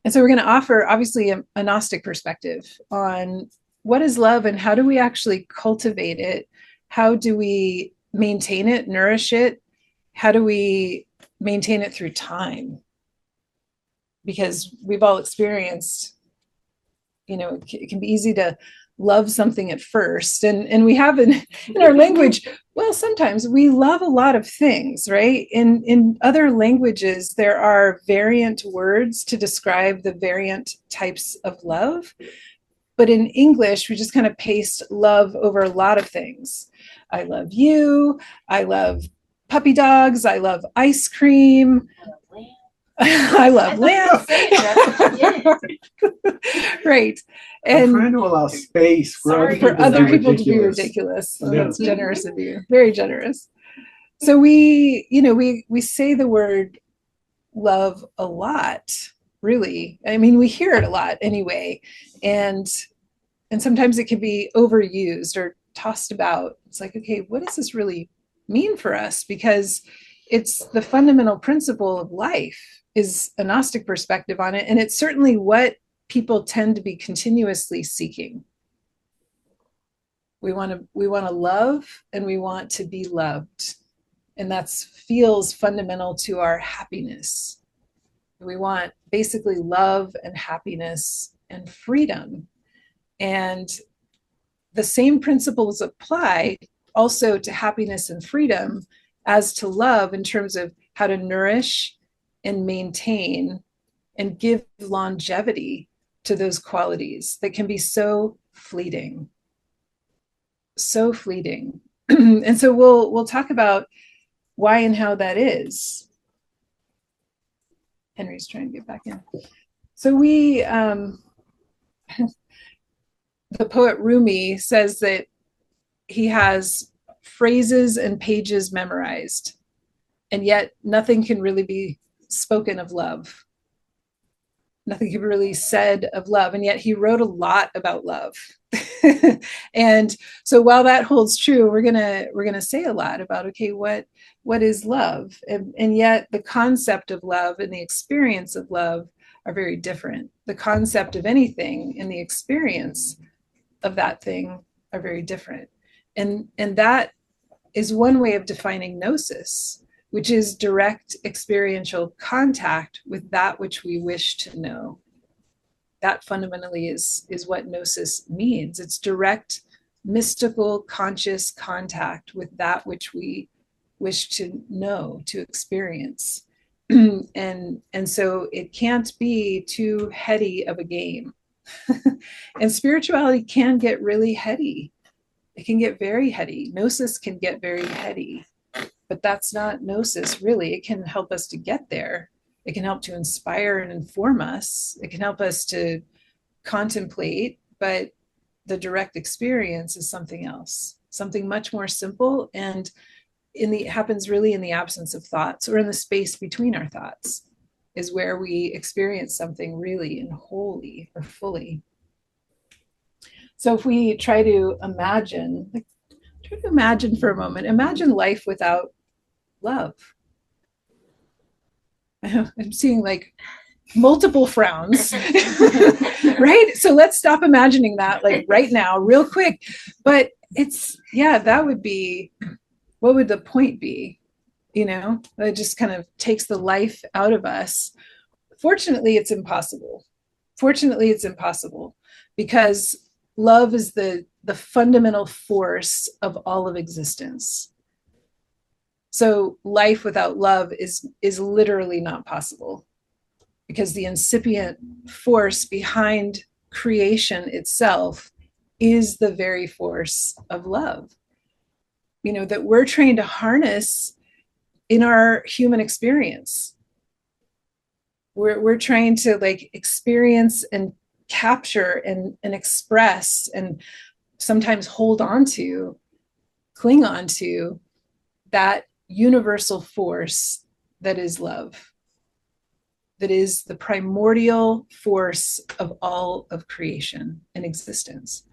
And so we're going to offer, obviously, a Gnostic perspective on what is love and how do we actually cultivate it? How do we maintain it, nourish it? How do we maintain it through time? Because we've all experienced, it can be easy to love something at first. And we have in our language, well, sometimes we love a lot of things, right? In other languages, there are variant words to describe the variant types of love. But in English, we just kind of paste love over a lot of things. I love you. I love puppy dogs. I love ice cream. I love lamps. Right. And I'm trying to allow space for other people to be ridiculous. So that's generous of you. Very generous. So we say the word love a lot, really. I mean, we hear it a lot anyway. And sometimes it can be overused or tossed about. It's like, okay, what does this really mean for us? Because it's the fundamental principle of life, is a Gnostic perspective on it. And it's certainly what people tend to be continuously seeking. We want to love, and we want to be loved. And that feels fundamental to our happiness. We want basically love and happiness and freedom. And the same principles apply also to happiness and freedom as to love, in terms of how to nourish and maintain and give longevity to those qualities that can be so fleeting. So fleeting. And so we'll talk about why and how that is. Henry's trying to get back in. So the poet Rumi says that he has phrases and pages memorized, and yet nothing can really be spoken of love. Nothing can be really said of love, and yet he wrote a lot about love. And so while that holds true, we're gonna say a lot about, okay, what is love? And yet the concept of love and the experience of love are very different. The concept of anything and the experience of that thing are very different. And that is one way of defining Gnosis, which is direct experiential contact with that which we wish to know. That fundamentally is what Gnosis means. It's direct, mystical, conscious contact with that which we wish to know, to experience. And so it can't be too heady of a game. And spirituality can get really heady. It can get very heady. Gnosis can get very heady, but that's not Gnosis, really. It can help us to get there. It can help to inspire and inform us. It can help us to contemplate, but the direct experience is something else, something much more simple, and happens really in the absence of thoughts, or in the space between our thoughts, is where we experience something really and wholly or fully. So if we try to imagine for a moment, imagine life without love. I'm seeing like multiple frowns, right? So let's stop imagining that like right now, real quick. But that would be, what would the point be? It just kind of takes the life out of us. Fortunately, it's impossible. Because love is the fundamental force of all of existence. So life without love is literally not possible, because the incipient force behind creation itself is the very force of love, that we're trained to harness in our human experience. We're trying to like experience and capture and express, and sometimes cling on to that universal force that is love, that is the primordial force of all of creation and existence.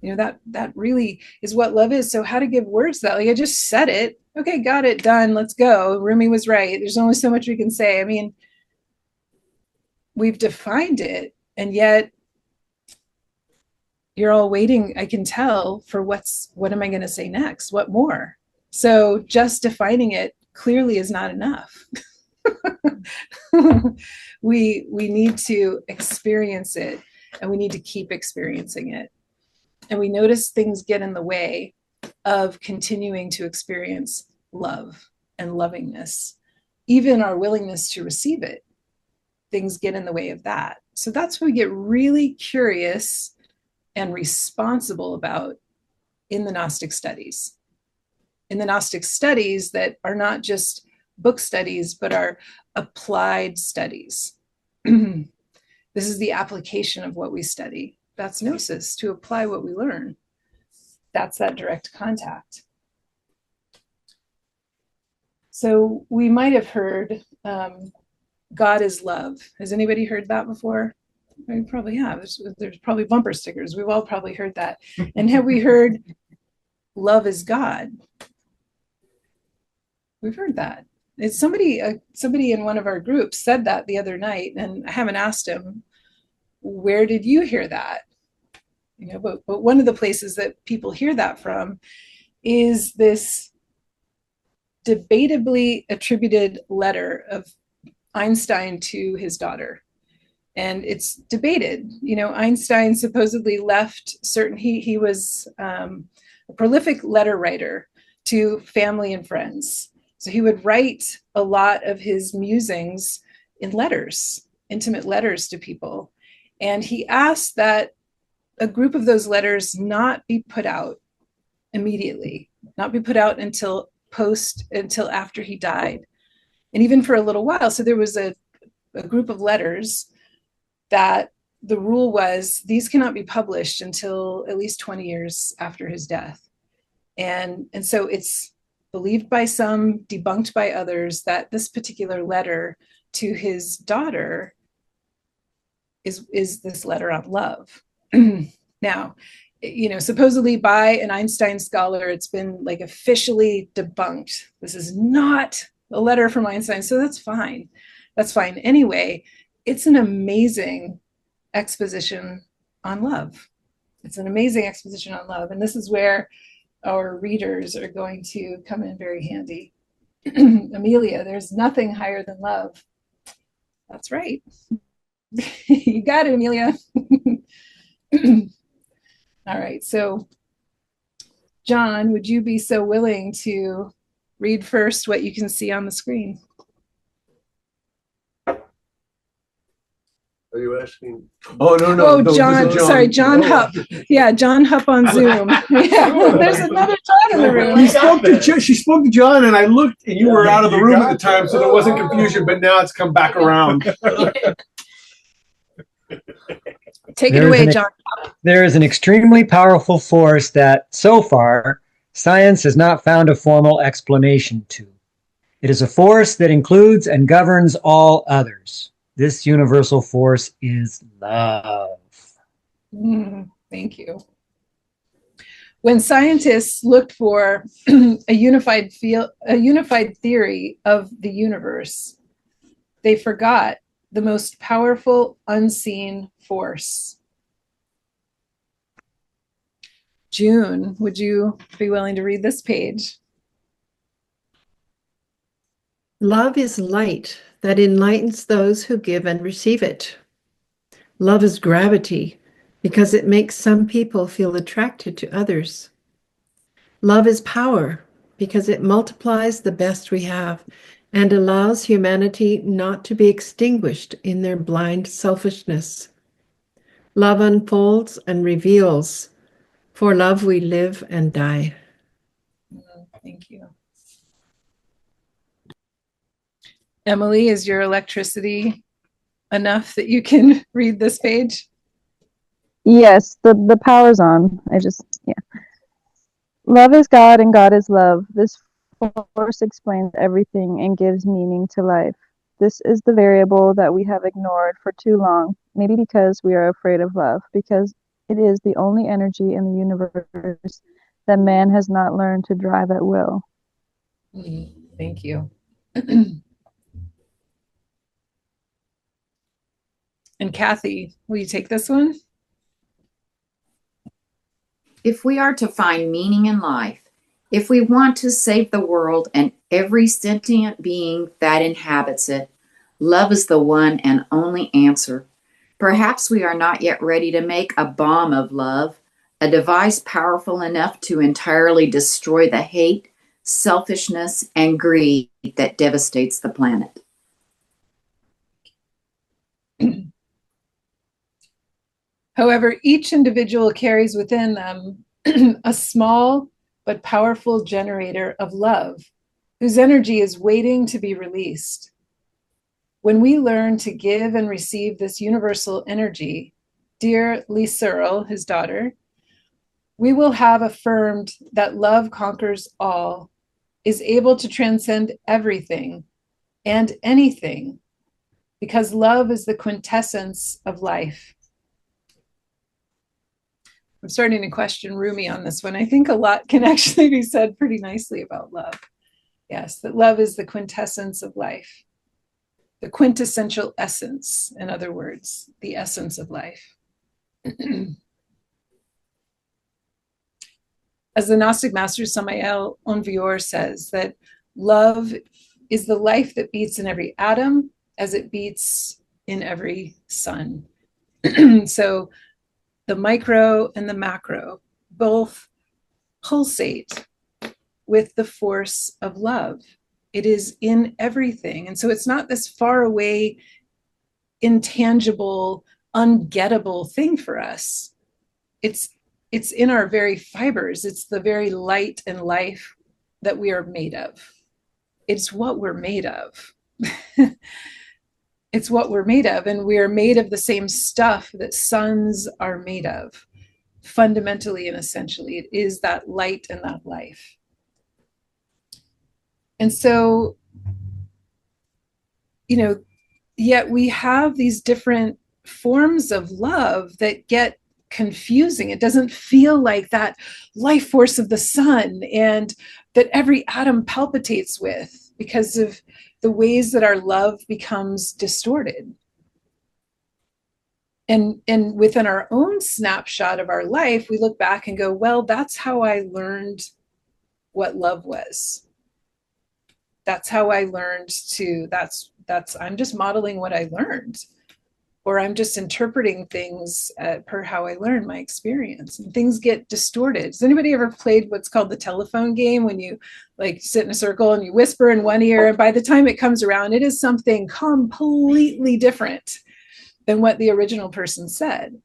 That really is what love is. So how to give words to that? Like, I just said it. Okay, got it, done, let's go. Rumi was right. There's only so much we can say. I mean, we've defined it, and yet you're all waiting, I can tell, for what am I going to say next? What more? So just defining it clearly is not enough. we need to experience it, and we need to keep experiencing it. And we notice things get in the way of continuing to experience love and lovingness. Even our willingness to receive it, things get in the way of that. So that's what we get really curious and responsible about in the Gnostic studies. In the Gnostic studies that are not just book studies, but are applied studies. This is the application of what we study. That's Gnosis, to apply what we learn. That's that direct contact. So we might have heard God is love. Has anybody heard that before? We probably have. There's probably bumper stickers. We've all probably heard that. And have we heard love is God? We've heard that. It's somebody in one of our groups said that the other night, and I haven't asked him, where did you hear that? You know, but one of the places that people hear that from is this debatably attributed letter of Einstein to his daughter. And it's debated. You know, Einstein supposedly left certain, he was a prolific letter writer to family and friends. So he would write a lot of his musings in letters, intimate letters to people. And he asked that a group of those letters not be put out immediately, not be put out until after he died, and even for a little while. So there was a group of letters that the rule was these cannot be published until at least 20 years after his death. And so it's believed by some, debunked by others, that this particular letter to his daughter is this letter on love. Now, you know, supposedly by an Einstein scholar, it's been like officially debunked. This is not a letter from Einstein, so that's fine. That's fine. Anyway, it's an amazing exposition on love. It's an amazing exposition on love. And this is where our readers are going to come in very handy. Amelia, there's nothing higher than love. That's right. You got it, Amelia. All right. So, John, would you be so willing to read first what you can see on the screen? Are you asking? Oh, no. Oh, John. Sorry, John Hupp. Yeah, John Hupp on Zoom. Yeah, there's another John in the room. She spoke to John, and I looked, and you were out of the room at the time, so there wasn't confusion, but now it's come back around. Take it away, John. There is an extremely powerful force that, so far, science has not found a formal explanation to. It is a force that includes and governs all others. This universal force is love. Thank you. When scientists looked for a unified theory of the universe, they forgot the most powerful unseen force. June, would you be willing to read this page? Love is light that enlightens those who give and receive it. Love is gravity because it makes some people feel attracted to others. Love is power because it multiplies the best we have and allows humanity not to be extinguished in their blind selfishness. Love unfolds and reveals. For love we live and die. Thank you. Emily, is your electricity enough that you can read this page? Yes, the power's on. Love is God and God is love. This force explains everything and gives meaning to life. This is the variable that we have ignored for too long, maybe because we are afraid of love, because it is the only energy in the universe that man has not learned to drive at will. Thank you. And Kathy, will you take this one? If we are to find meaning in life, if we want to save the world and every sentient being that inhabits it, love is the one and only answer. Perhaps we are not yet ready to make a bomb of love, a device powerful enough to entirely destroy the hate, selfishness, and greed that devastates the planet. However, each individual carries within them a small but powerful generator of love, whose energy is waiting to be released. When we learn to give and receive this universal energy, dear Lee Searle, his daughter, we will have affirmed that love conquers all, is able to transcend everything and anything, because love is the quintessence of life. I'm starting to question Rumi on this one. I think a lot can actually be said pretty nicely about love. Yes, that love is the quintessence of life, the quintessential essence, in other words, the essence of life. As the Gnostic master Samael Onvior says, that love is the life that beats in every atom as it beats in every sun. So the micro and the macro both pulsate with the force of love. It is in everything. And so it's not this far away, intangible, ungettable thing for us. It's in our very fibers. It's the very light and life that we are made of. It's what we're made of. It's what we're made of. And we are made of the same stuff that suns are made of. Fundamentally and essentially, it is that light and that life. And so, yet we have these different forms of love that get confusing. It doesn't feel like that life force of the sun and that every atom palpitates with, because of the ways that our love becomes distorted. And within our own snapshot of our life, we look back and go, well, that's how I learned what love was. That's how I learned to, I'm just modeling what I learned, or I'm just interpreting things per how I learned my experience, and things get distorted. Has anybody ever played what's called the telephone game, when you like sit in a circle and you whisper in one ear, and by the time it comes around, it is something completely different than what the original person said?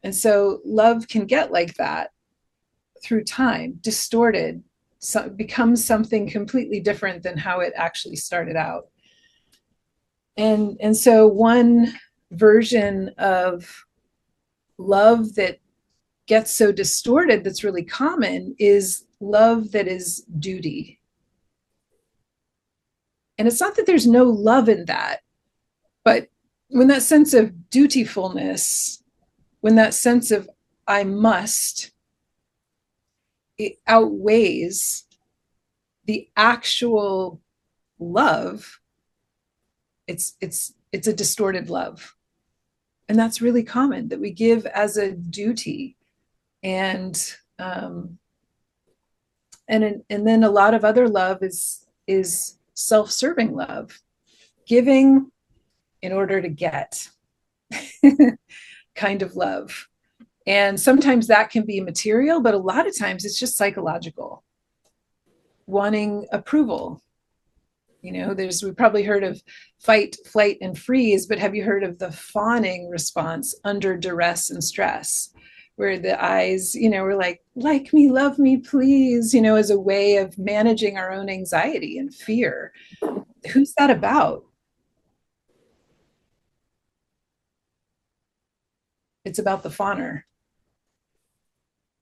And so love can get like that through time, distorted, so becomes something completely different than how it actually started out. And so one version of love that gets so distorted that's really common is love that is duty. And it's not that there's no love in that, but when that sense of dutifulness, when that sense of I must, it outweighs the actual love, it's a distorted love. And that's really common, that we give as a duty. And then a lot of other love is self-serving love, giving in order to get kind of love. And sometimes that can be material, but a lot of times it's just psychological, wanting approval. We've probably heard of fight, flight, and freeze, but have you heard of the fawning response under duress and stress, where the eyes, we're like me, love me, please, as a way of managing our own anxiety and fear. Who's that about? It's about the fawner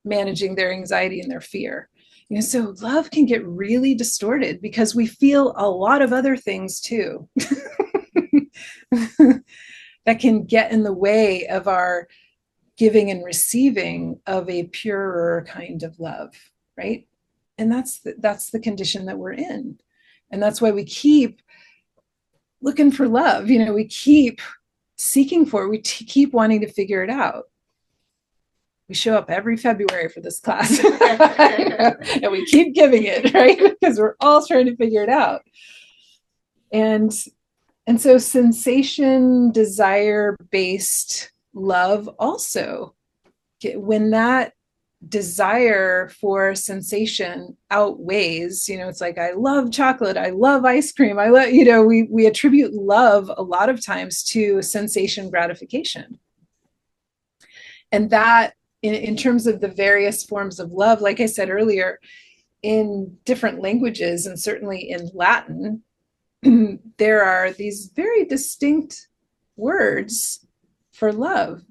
managing their anxiety and their fear. So love can get really distorted because we feel a lot of other things too that can get in the way of our giving and receiving of a purer kind of love, right? And that's the condition that we're in. And that's why we keep looking for love. We keep seeking for, we keep wanting to figure it out. We show up every February for this class and we keep giving it, right? Because we're all trying to figure it out. And so sensation, desire-based love also, when that desire for sensation outweighs, it's like, I love chocolate, I love ice cream, I love, we attribute love a lot of times to sensation gratification. And that, in terms of the various forms of love, like I said earlier, in different languages, and certainly in Latin, there are these very distinct words for love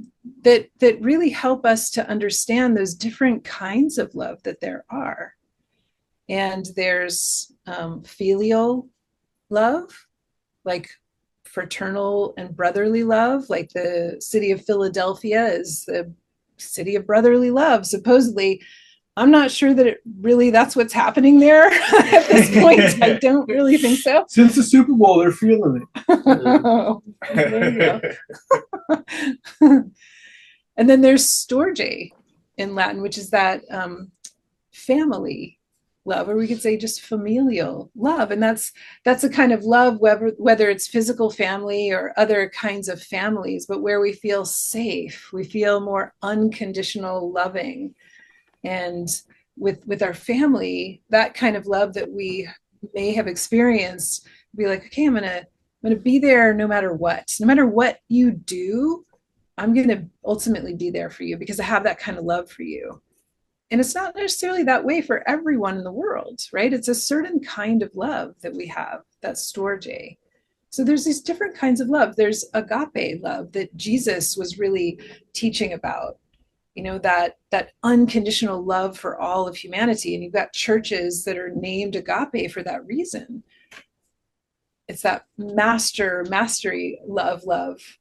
that really help us to understand those different kinds of love that there are. And there's filial love, like fraternal and brotherly love, like the city of Philadelphia is the city of brotherly love, supposedly. I'm not sure that that's what's happening there at this point. I don't really think so. Since the Super Bowl, they're feeling it. There you go. And then there's storge in Latin, which is that family love, or we could say just familial love. And that's a kind of love, whether it's physical family or other kinds of families, but where we feel safe, we feel more unconditional loving. And with our family, that kind of love that we may have experienced, be like, okay, I'm gonna be there no matter what you do. I'm gonna ultimately be there for you because I have that kind of love for you. And it's not necessarily that way for everyone in the world, right? It's a certain kind of love that we have, that's storge. So there's these different kinds of love. There's agape love that Jesus was really teaching about. That unconditional love for all of humanity. And you've got churches that are named agape for that reason. It's that mastery love.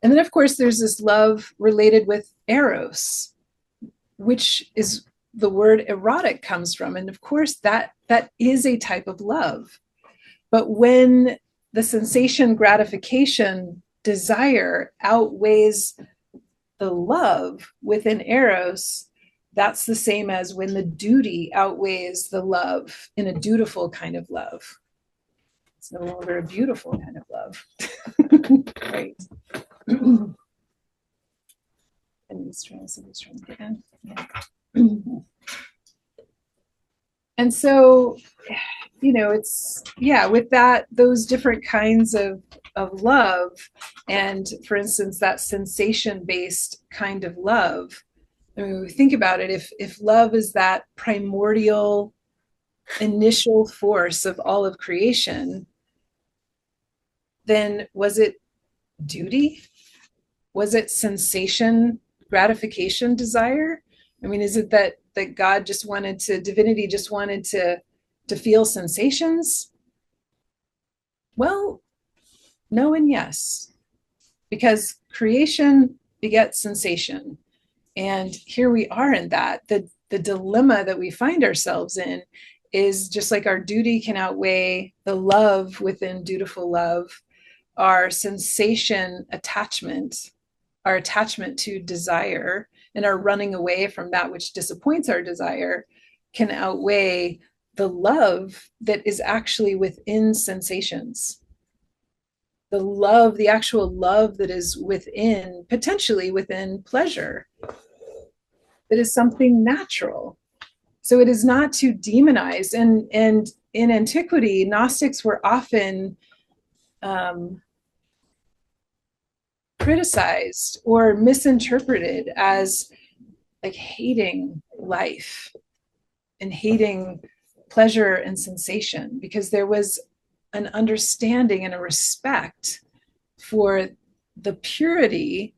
And then, of course, there's this love related with eros, which is the word erotic comes from. And of course, that is a type of love. But when the sensation gratification desire outweighs the love within eros, that's the same as when the duty outweighs the love in a dutiful kind of love. It's no longer a beautiful kind of love. Right. And he's trying to get in. Yeah. And so, it's, with those different kinds of love, and for instance, that sensation-based kind of love, I mean, when we think about it, if love is that primordial initial force of all of creation, then was it duty? Was it sensation, gratification, desire? I mean, is it that God divinity just wanted to feel sensations? Well, no and yes, because creation begets sensation. And here we are in that. The dilemma that we find ourselves in is just like our duty can outweigh the love within dutiful love, our sensation attachment, our attachment to desire, and our running away from that which disappoints our desire can outweigh the love that is actually within sensations. The actual love that is potentially within pleasure, that is something natural. So it is not to demonize. And in antiquity, Gnostics were often criticized or misinterpreted as like hating life and hating pleasure and sensation, because there was an understanding and a respect for the purity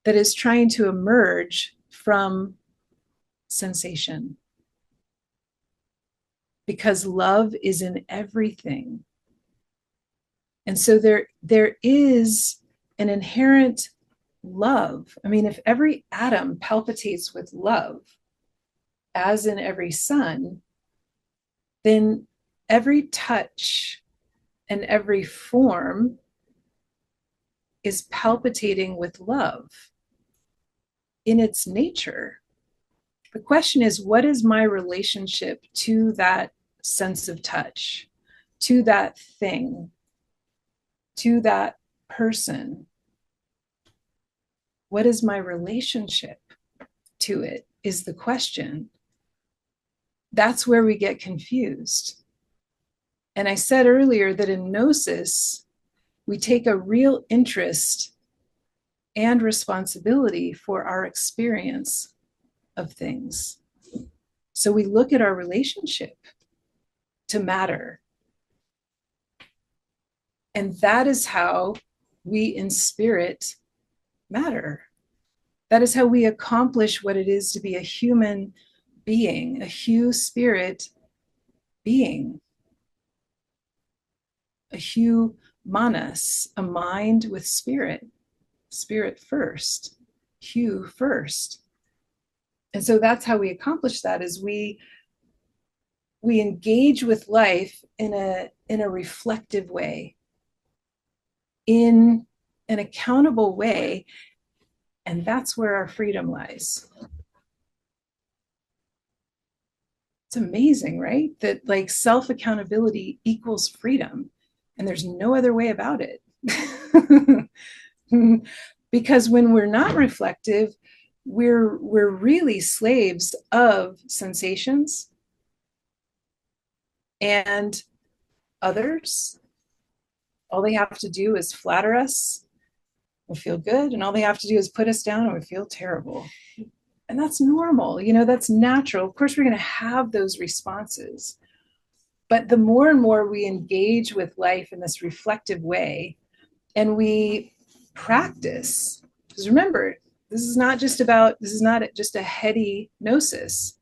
that is trying to emerge from sensation. Because love is in everything. And so there is an inherent love. I mean, if every atom palpitates with love, as in every sun, then every touch and every form is palpitating with love in its nature. The question is, what is my relationship to that sense of touch, to that thing, to that person? What is my relationship to it is the question. That's where we get confused. And I said earlier that in Gnosis, we take a real interest and responsibility for our experience of things. So we look at our relationship to matter. And that is how we in spirit matter. That is how we accomplish what it is to be a human being, a hue spirit being, a hue manas, a mind with spirit, spirit first, hue first. And so that's how we accomplish that, is we engage with life in a reflective way, in an accountable way, and that's where our freedom lies. It's amazing, right? That like self-accountability equals freedom, and there's no other way about it. Because when we're not reflective, we're really slaves of sensations and others. All they have to do is flatter us, we'll feel good, and all they have to do is put us down and we feel terrible. And that's normal, that's natural. Of course, we're going to have those responses. But the more and more we engage with life in this reflective way, and we practice, because remember, this is not just a heady gnosis.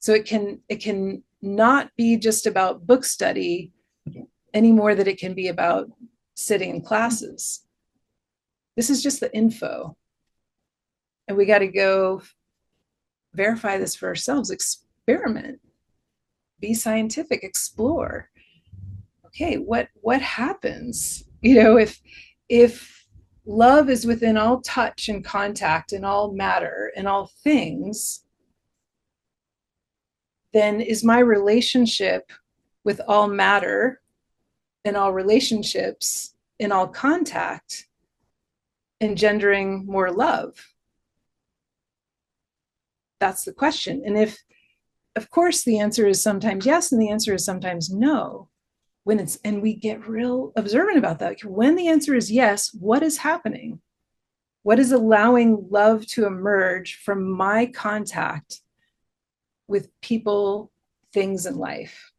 So it can not be just about book study any more than it can be about sitting in classes. This is just the info. And we got to go verify this for ourselves, experiment, be scientific, explore. Okay, what happens, if love is within all touch and contact and all matter and all things, then is my relationship with all matter and all relationships in all contact engendering more love? That's the question. And if, of course, the answer is sometimes yes, and the answer is sometimes no. And we get real observant about that. When the answer is yes, what is happening? What is allowing love to emerge from my contact with people, things, and life?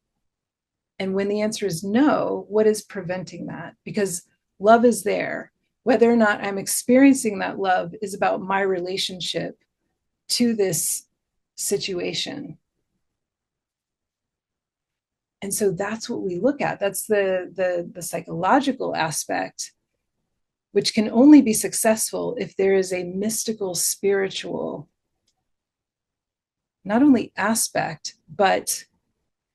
And when the answer is no, what is preventing that? Because love is there. Whether or not I'm experiencing that love is about my relationship to this situation. And so that's what we look at. That's the psychological aspect, which can only be successful if there is a mystical, spiritual, not only aspect, but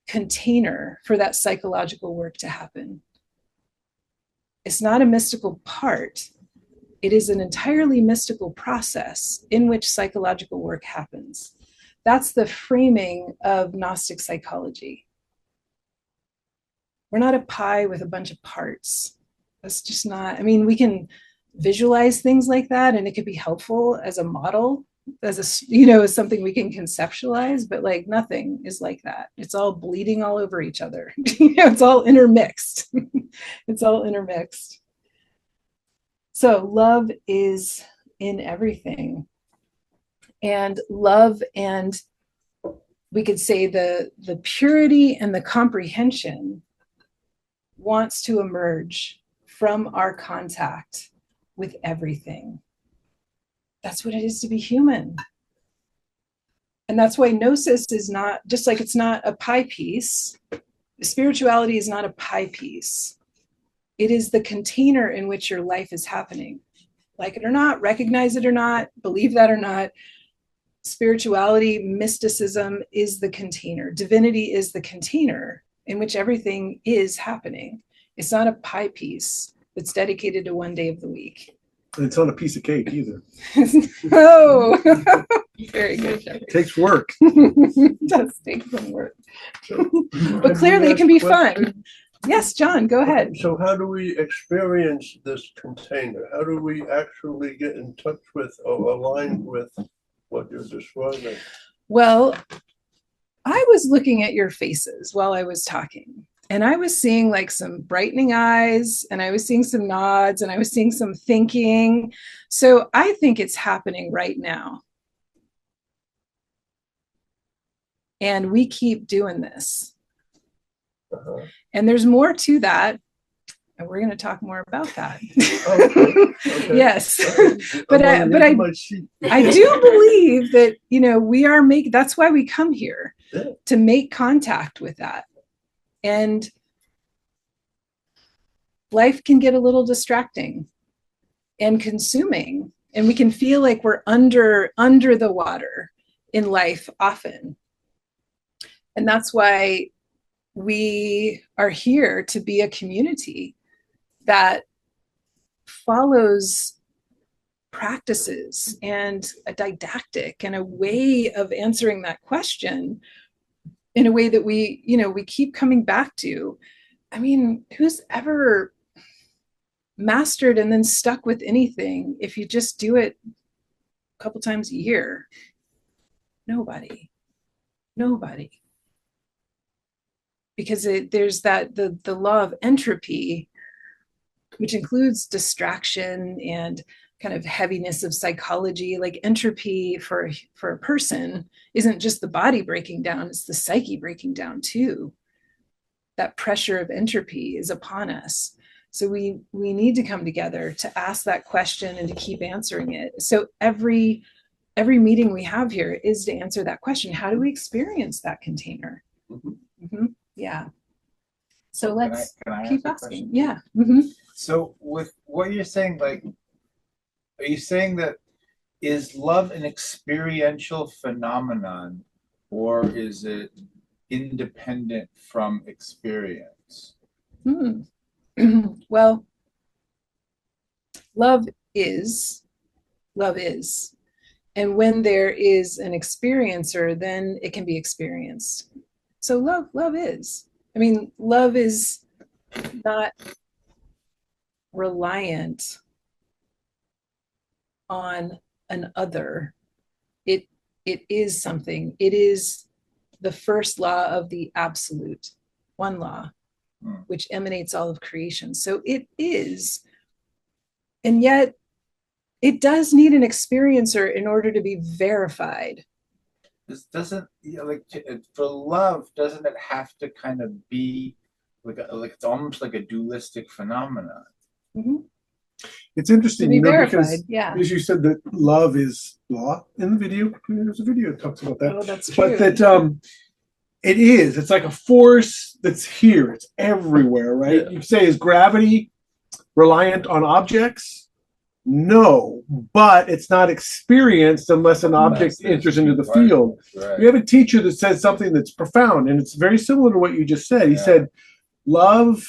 container for that psychological work to happen. It's not a mystical part. It is an entirely mystical process in which psychological work happens. That's the framing of Gnostic psychology. We're not a pie with a bunch of parts. That's just not, we can visualize things like that, and it could be helpful as a model, as something we can conceptualize, but like nothing is like that. It's all bleeding all over each other. It's all intermixed. It's all intermixed. So love is in everything. And love, and we could say the purity and the comprehension wants to emerge from our contact with everything. That's what it is to be human. And that's why Gnosis is not, just like it's not a pie piece, spirituality is not a pie piece. It is the container in which your life is happening. Like it or not, recognize it or not, believe that or not, spirituality, mysticism is the container. Divinity is the container in which everything is happening. It's not a pie piece that's dedicated to one day of the week. And it's not a piece of cake either. Oh, very good, Jeffrey. It takes work. It does take some work. But clearly it can be fun. Yes, John, go ahead. So how do we experience this container? How do we actually get in touch with or align with what you're describing? Well, I was looking at your faces while I was talking, and I was seeing like some brightening eyes, and I was seeing some nods, and I was seeing some thinking. So I think it's happening right now. And we keep doing this. And there's more to that. And we're going to talk more about that. Okay. Yes. But I do believe that, you know, we are that's why we come here, to make contact with that. And life can get a little distracting and consuming, and we can feel like we're under the water in life often. And that's why we are here to be a community that follows practices and a didactic and a way of answering that question in a way that we keep coming back to. I mean, who's ever mastered and then stuck with anything if you just do it a couple times a year? Nobody. Because there's the law of entropy, which includes distraction and kind of heaviness of psychology. Like entropy for a person isn't just the body breaking down, it's the psyche breaking down too. That pressure of entropy is upon us. So we need to come together to ask that question and to keep answering it. So every meeting we have here is to answer that question. How do we experience that container? Mm-hmm. Yeah. So let's keep asking. Yeah. Mm-hmm. So with what you're saying, like, are you saying that is love an experiential phenomenon, or is it independent from experience? Well, love is. And when there is an experiencer, then it can be experienced. So love is. I mean, love is not reliant on an other. It is something. It is the first law of the absolute, one law, which emanates all of creation. So it is, and yet it does need an experiencer in order to be verified. This doesn't, like, for love, doesn't it have to kind of be like it's almost like a dualistic phenomenon? Mm-hmm. It's interesting, you know, verified, because as you said that love is law in the video. There's a video that talks about that. Oh, that's true. But that it is. It's like a force that's here. It's everywhere, right? Yeah. You say, is gravity reliant on objects? No, but it's not experienced unless an object enters into the field. Right. We have a teacher that says something that's profound, and it's very similar to what you just said. He said, love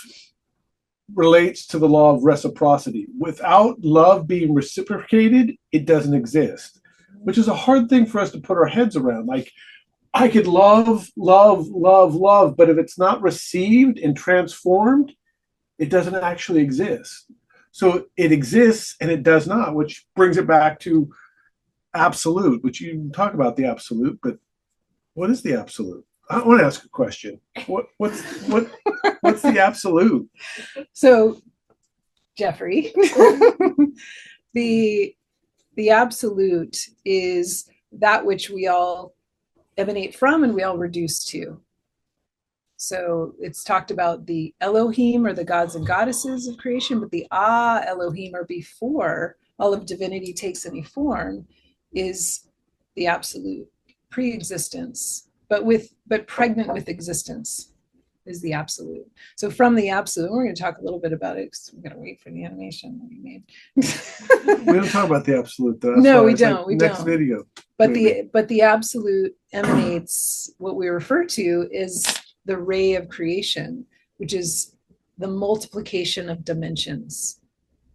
relates to the law of reciprocity. Without love being reciprocated, it doesn't exist, which is a hard thing for us to put our heads around. Like, I could love, but if it's not received and transformed, it doesn't actually exist. So it exists and it does not, which brings it back to absolute, which you talk about the absolute, but what is the absolute? I want to ask a question. What's the absolute? So, Jeffrey, the absolute is that which we all emanate from and we all reduce to. So it's talked about the Elohim, or the gods and goddesses of creation, but the Elohim, or before all of divinity takes any form, is the absolute pre-existence, but pregnant with existence is the absolute. So from the absolute, we're going to talk a little bit about it because we're going to wait for the animation that we made. We don't talk about the absolute, though. No, we don't. Like we next don't. Video. But the absolute emanates what we refer to is the ray of creation, which is the multiplication of dimensions,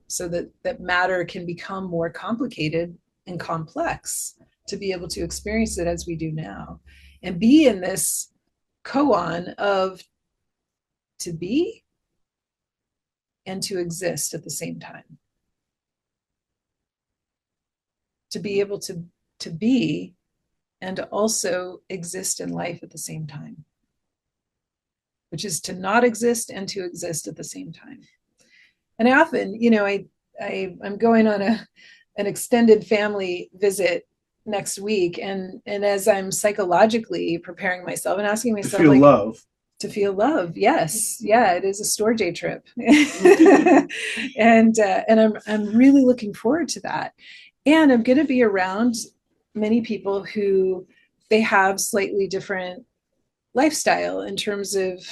so that matter can become more complicated and complex to be able to experience it as we do now, and be in this koan of to be and to exist at the same time. To be able to be and to also exist in life at the same time, which is to not exist and to exist at the same time. And I often, I'm going on an extended family visit next week, and as I'm psychologically preparing myself and asking myself, to feel like, love. To feel love, yes, yeah, it is a Storge trip, and I'm really looking forward to that, and I'm going to be around many people who they have slightly different lifestyle in terms of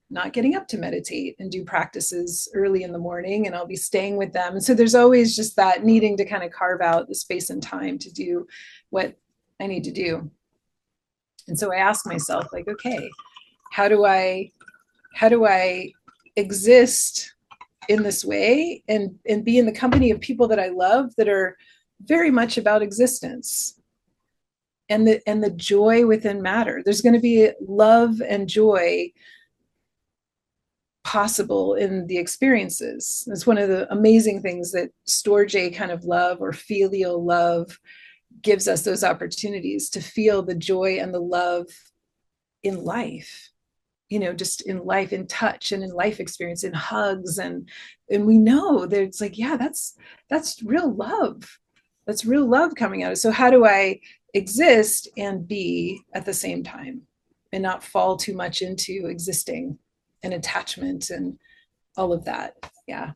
not getting up to meditate and do practices early in the morning, and I'll be staying with them. And so there's always just that needing to kind of carve out the space and time to do what I need to do. And so I ask myself, like, okay, how do I exist in this way and be in the company of people that I love that are very much about existence and the joy within matter. There's going to be love and joy possible in the experiences. It's one of the amazing things that Storge kind of love, or filial love, gives us those opportunities to feel the joy and the love in life, just in life, in touch and in life experience, in hugs. And we know that it's like, yeah, that's real love. That's real love coming out of. So how do I exist and be at the same time and not fall too much into existing and attachment and all of that? Yeah.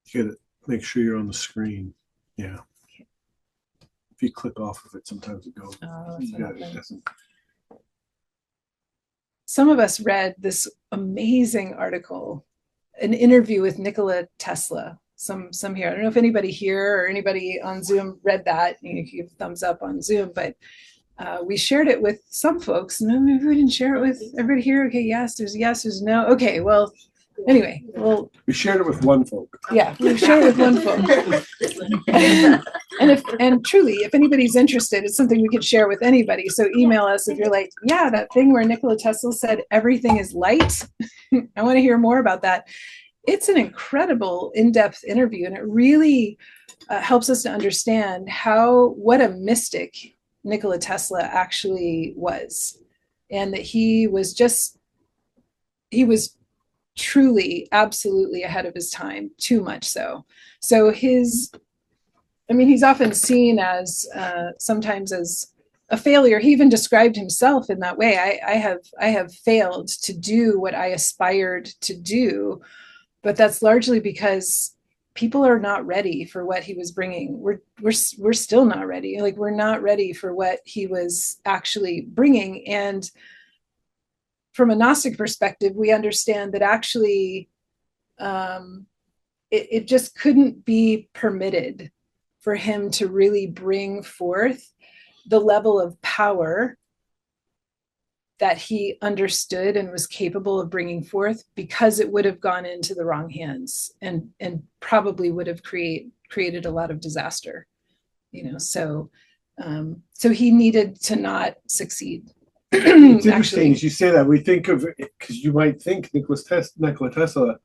You gotta make sure you're on the screen. Yeah. If you click off of it, sometimes it goes. It doesn't. Some of us read this amazing article, an interview with Nikola Tesla. Some here. I don't know if anybody here or anybody on Zoom read that. You can give a thumbs up on Zoom, but we shared it with some folks. No, maybe we didn't share it with everybody here. Okay, yes, there's no. Okay, well, anyway, well, we shared it with one folk. Yeah, we shared it with one folk. and truly, if anybody's interested, it's something we could share with anybody. So email us if you're like, yeah, that thing where Nikola Tesla said everything is light. I want to hear more about that. It's an incredible in-depth interview, and it really helps us to understand what a mystic Nikola Tesla actually was, and that he was truly, absolutely ahead of his time, too much so. So he's often seen as sometimes as a failure. He even described himself in that way. I have failed to do what I aspired to do, but that's largely because people are not ready for what he was bringing. We're still not ready. Like, we're not ready for what he was actually bringing. And from a Gnostic perspective, we understand that actually it just couldn't be permitted for him to really bring forth the level of power that he understood and was capable of bringing forth, because it would have gone into the wrong hands and probably would have created a lot of disaster. So he needed to not succeed. It's interesting as you say that. We think of it because you might think Nikola Tesla,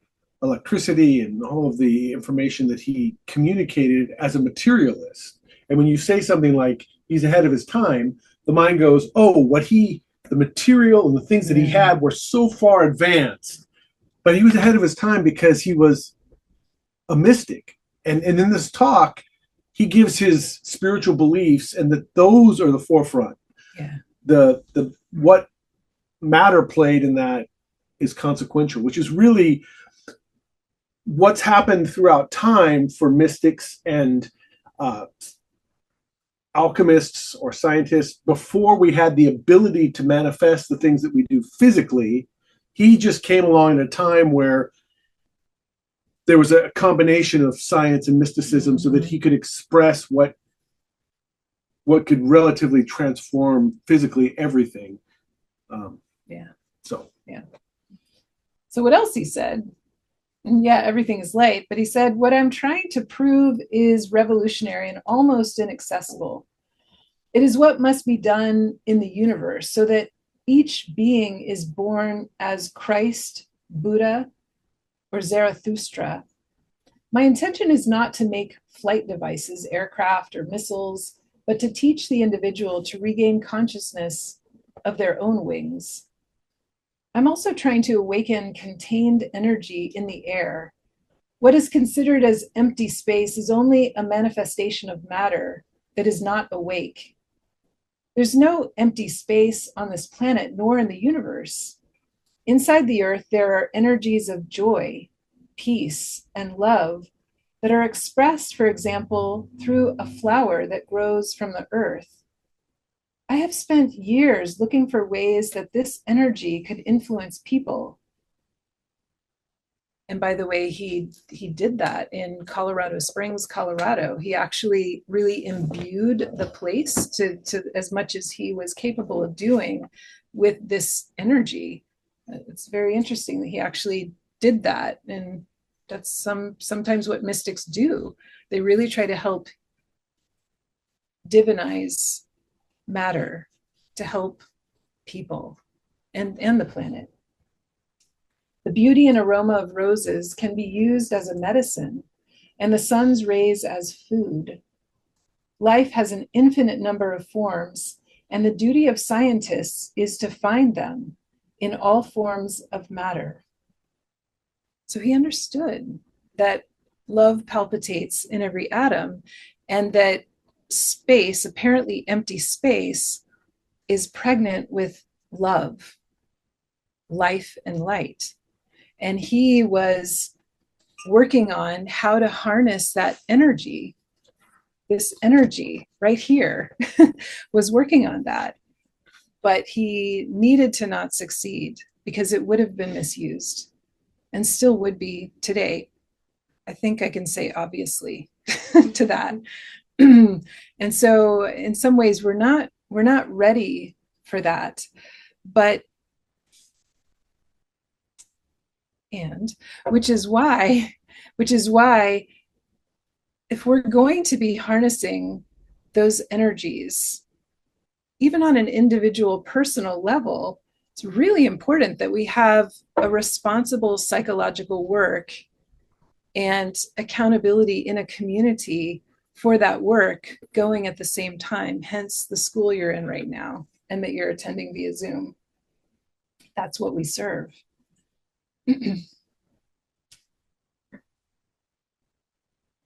electricity and all of the information that he communicated, as a materialist. And when you say something like he's ahead of his time, the mind goes, oh, the material and the things that he had were so far advanced. But he was ahead of his time because he was a mystic. And in this talk, he gives his spiritual beliefs, and that those are the forefront. Yeah. The what matter played in that is consequential, which is really what's happened throughout time for mystics and alchemists or scientists. Before we had the ability to manifest the things that we do physically, he just came along at a time where there was a combination of science and mysticism so that he could express what could relatively transform physically everything. Yeah. So what else he said? Yeah, everything is light, but he said, what I'm trying to prove is revolutionary and almost inaccessible. It is what must be done in the universe so that each being is born as Christ, Buddha, or Zarathustra. My intention is not to make flight devices, aircraft, or missiles, but to teach the individual to regain consciousness of their own wings. I'm also trying to awaken contained energy in the air. What is considered as empty space is only a manifestation of matter that is not awake. There's no empty space on this planet, nor in the universe. Inside the earth, there are energies of joy, peace, and love that are expressed, for example, through a flower that grows from the earth. I have spent years looking for ways that this energy could influence people. And by the way, he did that in Colorado Springs, Colorado. He actually really imbued the place to as much as he was capable of doing with this energy. It's very interesting that he actually did that. And that's sometimes what mystics do. They really try to help divinize matter to help people and the planet. The beauty and aroma of roses can be used as a medicine, and the sun's rays as food. Life has an infinite number of forms, and the duty of scientists is to find them in all forms of matter. So he understood that love palpitates in every atom, and that space, apparently empty space, is pregnant with love, life, and light. And he was working on how to harness that energy. This energy right here was working on that. But he needed to not succeed because it would have been misused and still would be today. I think I can say obviously to that. And so in some ways we're not ready for that. But which is why if we're going to be harnessing those energies, even on an individual personal level, it's really important that we have a responsible psychological work and accountability in a community for that work going at the same time, hence the school you're in right now and that you're attending via Zoom. That's what we serve.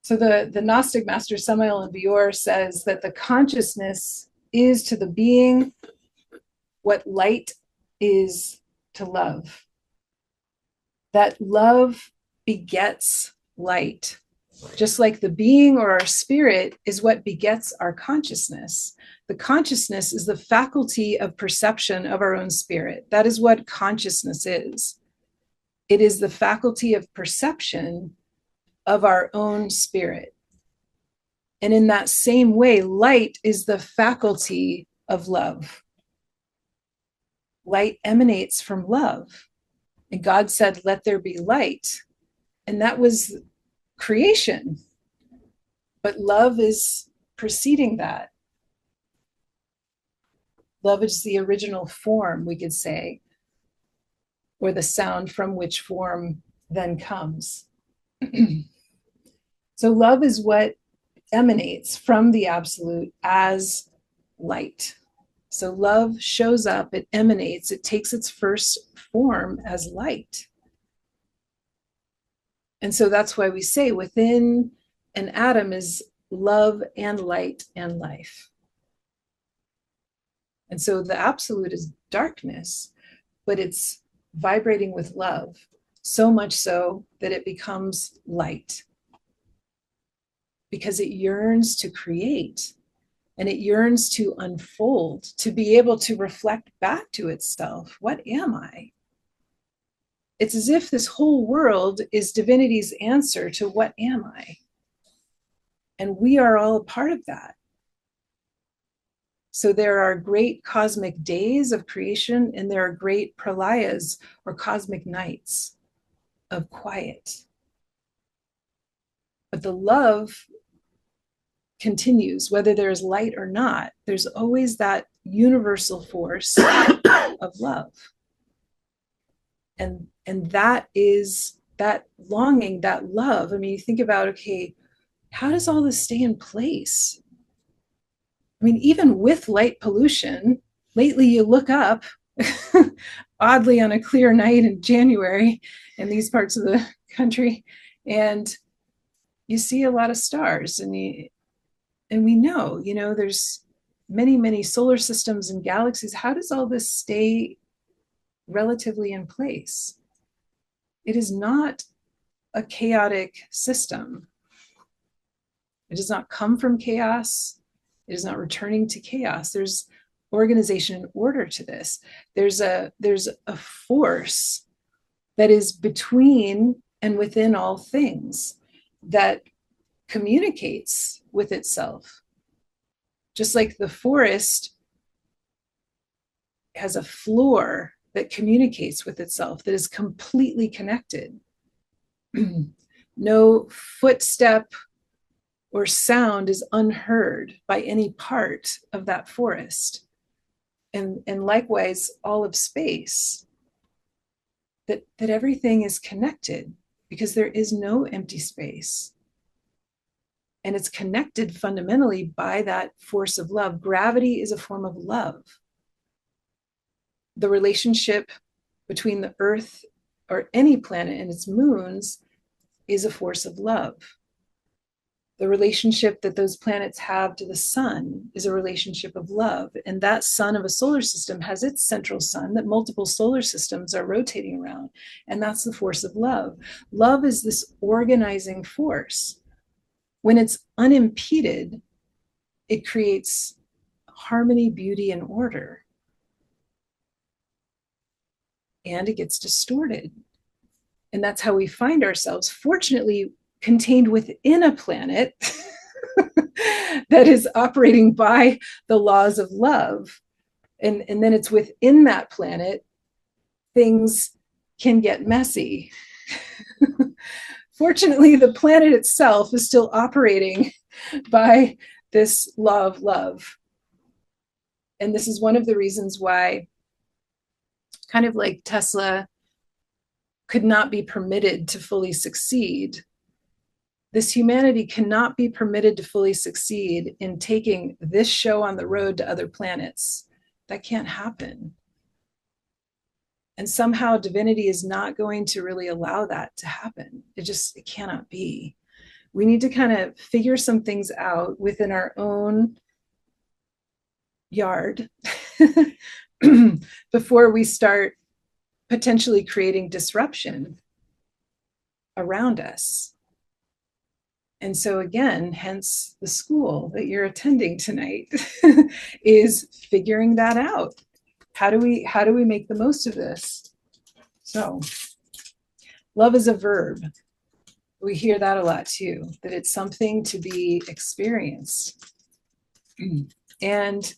So the Gnostic master Samael and Bior says that the consciousness is to the being what light is to love. That love begets light, just like the being or our spirit is what begets our consciousness. The consciousness is the faculty of perception of our own spirit. That is what consciousness is. It is the faculty of perception of our own spirit. And in that same way, light is the faculty of love. Light emanates from love. And God said, let there be light. And that was creation. But love is preceding that. Love is the original form, we could say, or the sound from which form then comes. So love is what emanates from the absolute as light. So love shows up, it emanates, it takes its first form as light. And so that's why we say within an atom is love and light and life. And so the absolute is darkness, but it's vibrating with love, so much so that it becomes light. Because it yearns to create and it yearns to unfold, to be able to reflect back to itself. What am I? It's as if this whole world is divinity's answer to what am I? And we are all a part of that. So there are great cosmic days of creation, and there are great pralayas or cosmic nights of quiet. But the love continues, whether there's light or not. There's always that universal force of love. And that is that longing, that love. I mean, you think about, okay, how does all this stay in place? I mean, even with light pollution, lately you look up, oddly on a clear night in January in these parts of the country, and you see a lot of stars, and we know, there's many, many solar systems and galaxies. How does all this stay relatively in place? It is not a chaotic system. It does not come from chaos. It is not returning to chaos. There's organization and order to this. There's a force that is between and within all things that communicates with itself. Just like the forest has a floor that communicates with itself, that is completely connected. No footstep or sound is unheard by any part of that forest. And likewise, all of space, that everything is connected because there is no empty space. And it's connected fundamentally by that force of love. Gravity is a form of love. The relationship between the Earth or any planet and its moons is a force of love. The relationship that those planets have to the sun is a relationship of love. And that sun of a solar system has its central sun that multiple solar systems are rotating around. And that's the force of love. Love is this organizing force. When it's unimpeded, it creates harmony, beauty, and order. And it gets distorted. And that's how we find ourselves, fortunately, contained within a planet that is operating by the laws of love. And then it's within that planet, things can get messy. Fortunately, the planet itself is still operating by this law of love. And this is one of the reasons why, kind of like Tesla could not be permitted to fully succeed, this humanity cannot be permitted to fully succeed in taking this show on the road to other planets. That can't happen. And somehow divinity is not going to really allow that to happen. It cannot be. We need to kind of figure some things out within our own yard before we start potentially creating disruption around us. And so again, hence the school that you're attending tonight is figuring that out. How do we make the most of this? So love is a verb. We hear that a lot too, that it's something to be experienced. And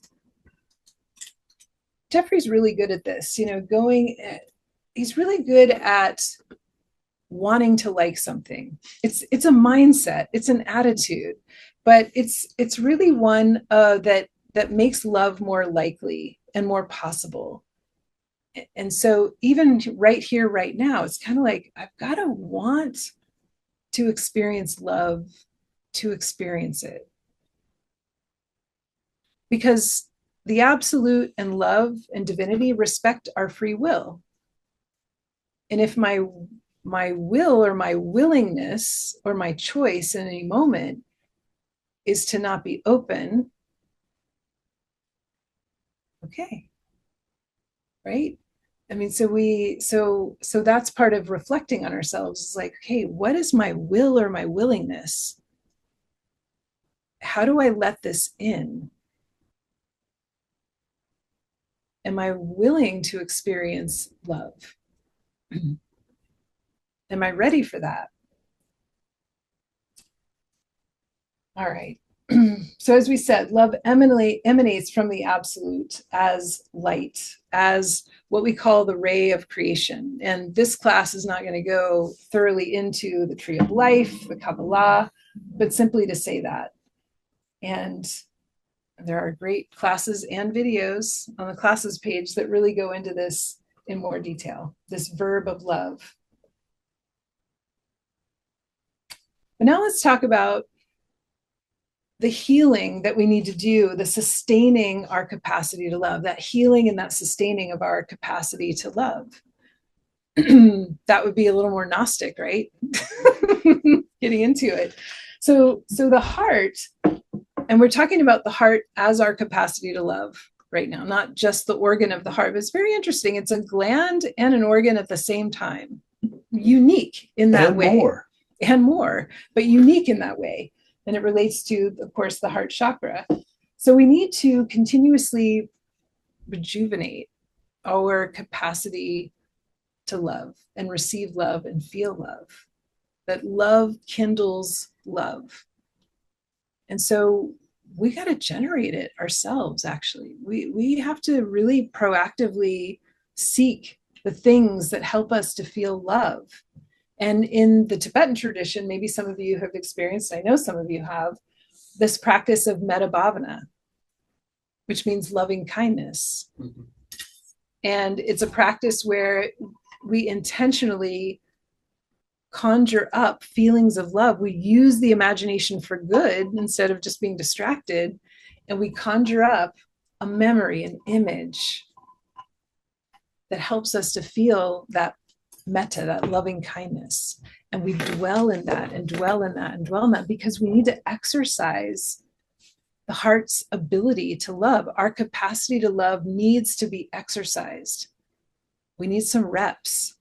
Jeffrey's really good at this, he's really good at wanting to like something. It's a mindset, it's an attitude, but it's really one that makes love more likely and more possible. And so even right here, right now, it's kind of like, I've got to want to experience love, to experience it. Because the absolute and love and divinity respect our free will. And if my will or my willingness or my choice in any moment is to not be open, okay, right? I mean, so that's part of reflecting on ourselves. It's like, okay, what is my will or my willingness? How do I let this in? Am I willing to experience love? Am I ready for that? All right. So as we said, love emanates from the absolute as light, as what we call the ray of creation. And this class is not going to go thoroughly into the tree of life, the Kabbalah, but simply to say that. And there are great classes and videos on the classes page that really go into this in more detail, this verb of love. But now let's talk about the healing that we need to do, the sustaining our capacity to love, that healing and that sustaining of our capacity to love. That would be a little more Gnostic, right? Getting into it. So the heart, and we're talking about the heart as our capacity to love right now, not just the organ of the heart, but it's very interesting. It's a gland and an organ at the same time, unique in that way. And more, but unique in that way. And it relates to, of course, the heart chakra. So we need to continuously rejuvenate our capacity to love and receive love and feel love. That love kindles love. And so we got to generate it ourselves, actually. We have to really proactively seek the things that help us to feel love. And in the Tibetan tradition, maybe some of you have experienced, I know some of you have, this practice of metta bhavana, which means loving kindness. Mm-hmm. And it's a practice where we intentionally conjure up feelings of love. We use the imagination for good instead of just being distracted. And we conjure up a memory, an image that helps us to feel that metta, that loving kindness. And we dwell in that and dwell in that and dwell in that because we need to exercise the heart's ability to love. Our capacity to love needs to be exercised. We need some reps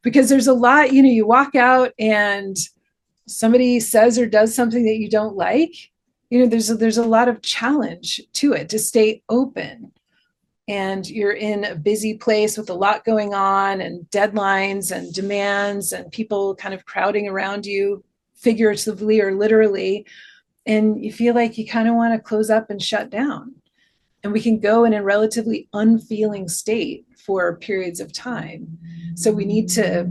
because there's a lot, you walk out and somebody says or does something that you don't like, there's a lot of challenge to it, to stay open. And you're in a busy place with a lot going on and deadlines and demands and people kind of crowding around you, figuratively or literally. And you feel like you kind of want to close up and shut down. And we can go in a relatively unfeeling state for periods of time. So we need to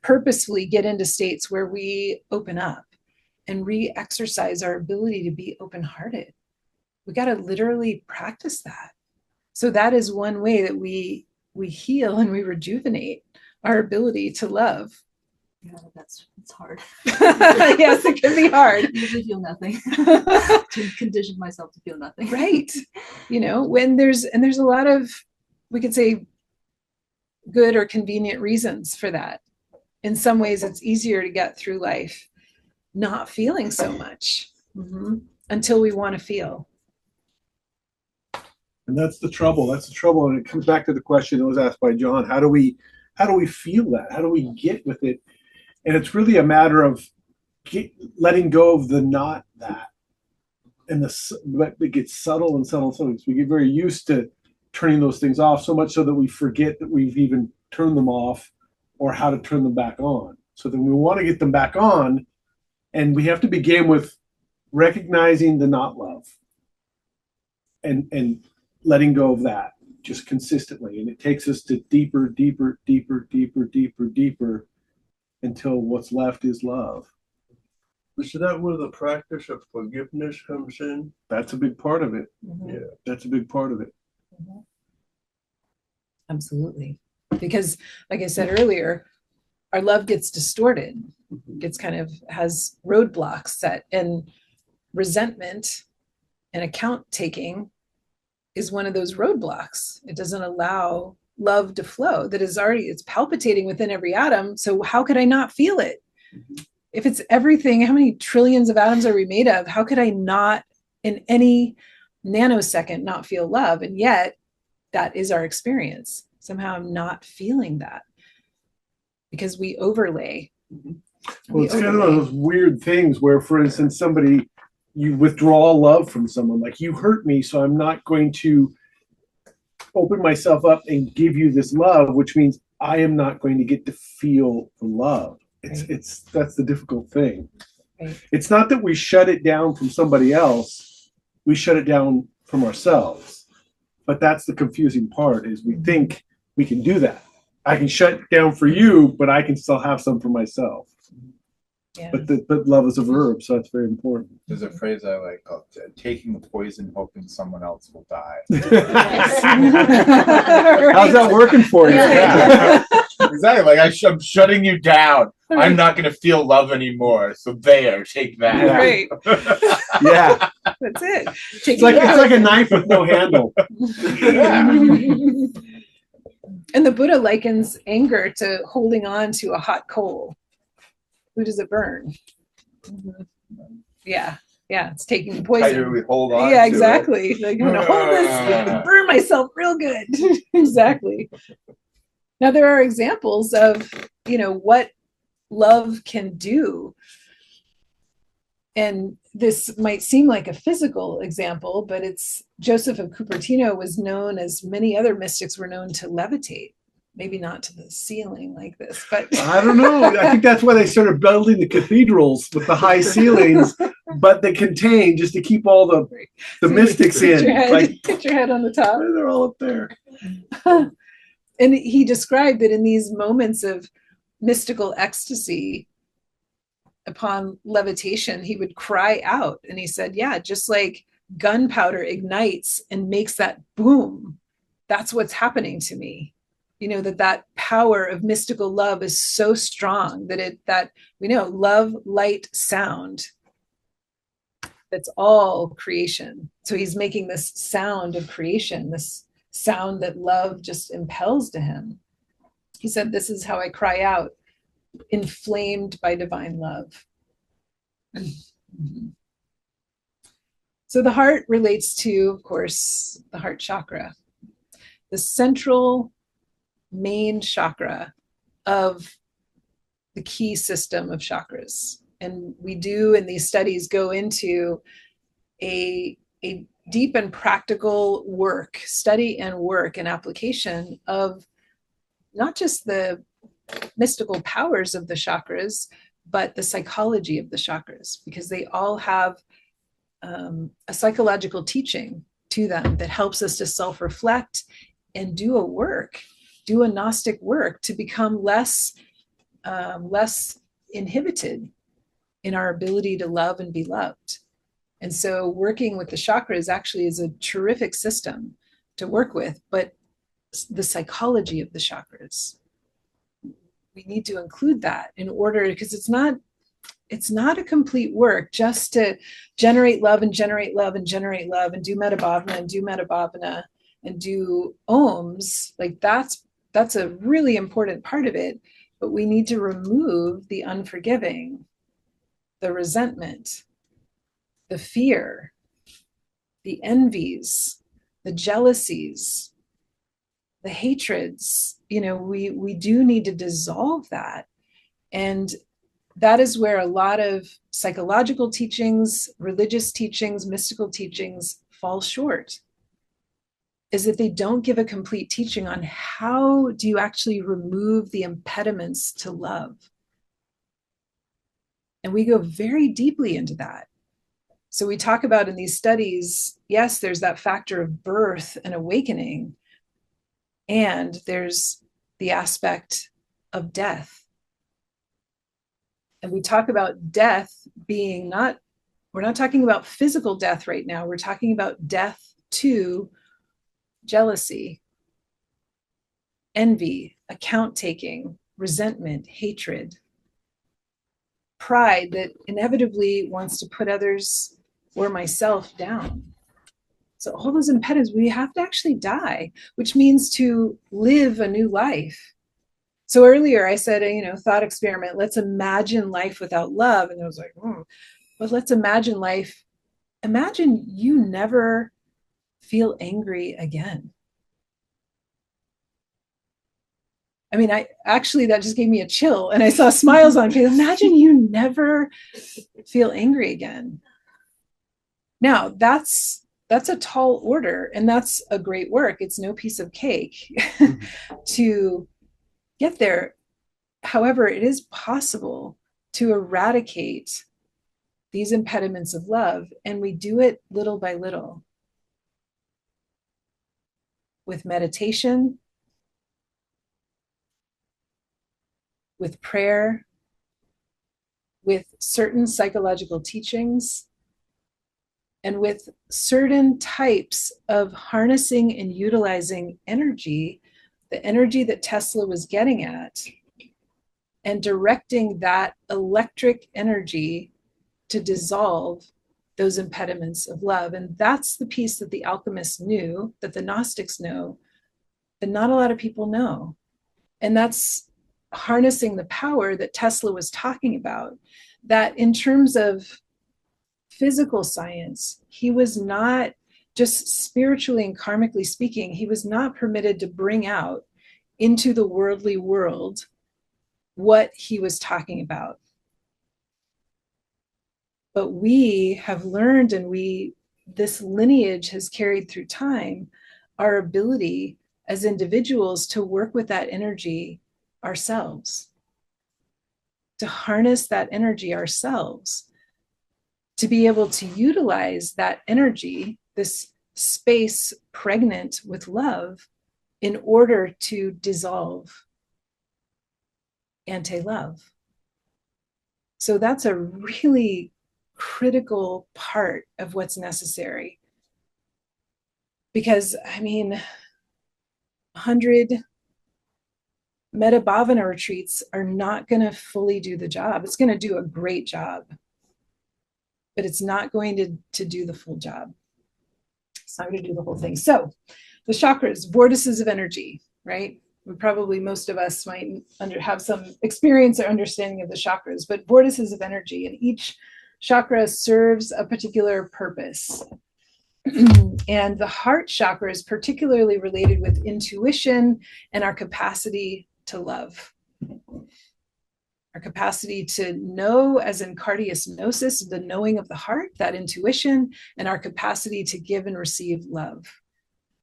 purposefully get into states where we open up and re-exercise our ability to be open-hearted. We got to literally practice that. So that is one way that we heal and we rejuvenate our ability to love. Yeah, it's hard. Yes, it can be hard. I usually feel nothing. To condition myself to feel nothing. Right. When there's a lot of, we could say, good or convenient reasons for that. In some ways, it's easier to get through life not feeling so much until we want to feel. And that's the trouble. And it comes back to the question that was asked by John. How do we feel that? How do we get with it? And it's really a matter of letting go of the not that. And it gets subtle and subtle and subtle. We get very used to turning those things off, so much so that we forget that we've even turned them off or how to turn them back on. So then we want to get them back on, and we have to begin with recognizing the not love and letting go of that just consistently. And it takes us to deeper, deeper, deeper, deeper, deeper, deeper until what's left is love. Is that where the practice of forgiveness comes in? That's a big part of it. Mm-hmm. Yeah, that's a big part of it. Mm-hmm. Absolutely. Because like I said earlier, our love gets distorted, has roadblocks set, and resentment and account taking is one of those roadblocks. It doesn't allow love to flow. It's palpitating within every atom. So how could I not feel it? If it's everything, how many trillions of atoms are we made of? How could I not in any nanosecond not feel love? And yet that is our experience. Somehow I'm not feeling that because we overlay. Well, it's kind of one of those weird things where, for instance, you withdraw love from someone, like you hurt me, so I'm not going to open myself up and give you this love, which means I am not going to get to feel the love. It's that's the difficult thing. Right. It's not that we shut it down from somebody else, we shut it down from ourselves. But that's the confusing part, is we think we can do that. I can shut it down for you, but I can still have some for myself. Yeah. But love is a verb, so that's very important. There's a phrase I like called taking the poison, hoping someone else will die. How's that working for you? Yeah. Exactly. Like I'm shutting you down. I'm not going to feel love anymore. So there, take that. Yeah. Right. Yeah. That's it. It's like a knife with no handle. And the Buddha likens anger to holding on to a hot coal. Who does it burn? Yeah. Yeah. It's taking the poison. Tighter we hold on. Yeah, to exactly. Like, I'm going to hold this and burn myself real good. Exactly. Now, there are examples of, what love can do. And this might seem like a physical example, but it's Joseph of Cupertino was known, as many other mystics were known, to levitate. Maybe not to the ceiling like this, but I don't know. I think that's why they started building the cathedrals with the high ceilings, but they contain, just to keep all the mystics in. Put your head on the top. They're all up there. And he described that in these moments of mystical ecstasy, upon levitation, he would cry out. And he said, yeah, just like gunpowder ignites and makes that boom, that's what's happening to me. That power of mystical love is so strong that we know love, light, sound. That's all creation. So he's making this sound of creation, this sound that love just impels to him. He said, this is how I cry out, inflamed by divine love. So the heart relates to, of course, the heart chakra, the central main chakra of the key system of chakras. And we do in these studies go into a deep and practical work, study and work and application of not just the mystical powers of the chakras, but the psychology of the chakras, because they all have a psychological teaching to them that helps us to self-reflect and do a Gnostic work to become less inhibited in our ability to love and be loved. And so working with the chakras actually is a terrific system to work with, but the psychology of the chakras, we need to include that in order, because it's not a complete work just to generate love and generate love and generate love and do metabhavana and do ohms. Like that's a really important part of it, but we need to remove the unforgiving, the resentment, the fear, the envies, the jealousies, the hatreds. We do need to dissolve that. And that is where a lot of psychological teachings, religious teachings, mystical teachings fall short, is that they don't give a complete teaching on how do you actually remove the impediments to love. And we go very deeply into that. So we talk about in these studies, yes, there's that factor of birth and awakening, and there's the aspect of death. And we talk about death being we're not talking about physical death right now. We're talking about death to jealousy, envy, account taking, resentment, hatred, pride that inevitably wants to put others or myself down. So all those impediments, we have to actually die, which means to live a new life. So earlier I said, thought experiment, let's imagine life without love. And I was like, but let's imagine life. Imagine you never feel angry again. I mean, that just gave me a chill, and I saw smiles on face. Imagine you never feel angry again. Now that's a tall order, and that's a great work. It's no piece of cake to get there. However, it is possible to eradicate these impediments of love, and we do it little by little with meditation, with prayer, with certain psychological teachings, and with certain types of harnessing and utilizing energy, the energy that Tesla was getting at, and directing that electric energy to dissolve those impediments of love. And that's the piece that the alchemists knew, that the Gnostics know, that not a lot of people know. And that's harnessing the power that Tesla was talking about, that in terms of physical science, he was not, just spiritually and karmically speaking, he was not permitted to bring out into the worldly world what he was talking about. But we have learned, and this lineage has carried through time, our ability as individuals to work with that energy ourselves, to harness that energy ourselves, to be able to utilize that energy, this space pregnant with love, in order to dissolve anti-love. So that's a really critical part of what's necessary. Because, I mean, 100 metta bhavana retreats are not going to fully do the job. It's going to do a great job, but it's not going to do the full job. It's not going to do the whole thing. So the chakras, vortices of energy, right? Probably most of us might have some experience or understanding of the chakras, but vortices of energy, and each chakra serves a particular purpose. And the heart chakra is particularly related with intuition and our capacity to love. Our capacity to know, as in cardias gnosis, the knowing of the heart, that intuition, and our capacity to give and receive love.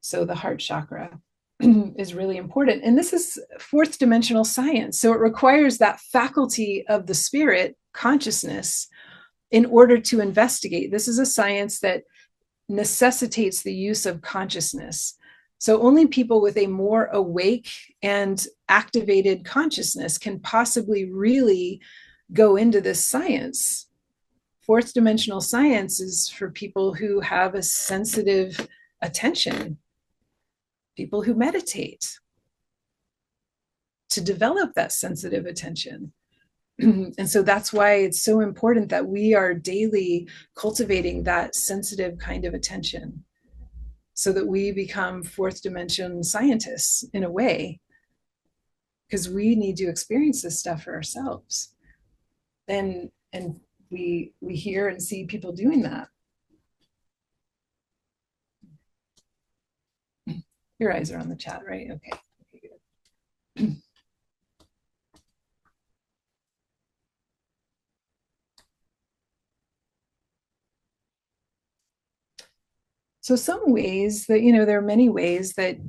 So the heart chakra is really important. And this is fourth dimensional science. So it requires that faculty of the spirit, consciousness, in order to investigate. This is a science that necessitates the use of consciousness. So only people with a more awake and activated consciousness can possibly really go into this science. Fourth dimensional science is for people who have a sensitive attention, people who meditate, to develop that sensitive attention. And so that's why it's so important that we are daily cultivating that sensitive kind of attention, so that we become fourth dimension scientists in a way, because we need to experience this stuff for ourselves. And we hear and see people doing that. Your eyes are on the chat, right? Okay, good. So some ways that, there are many ways that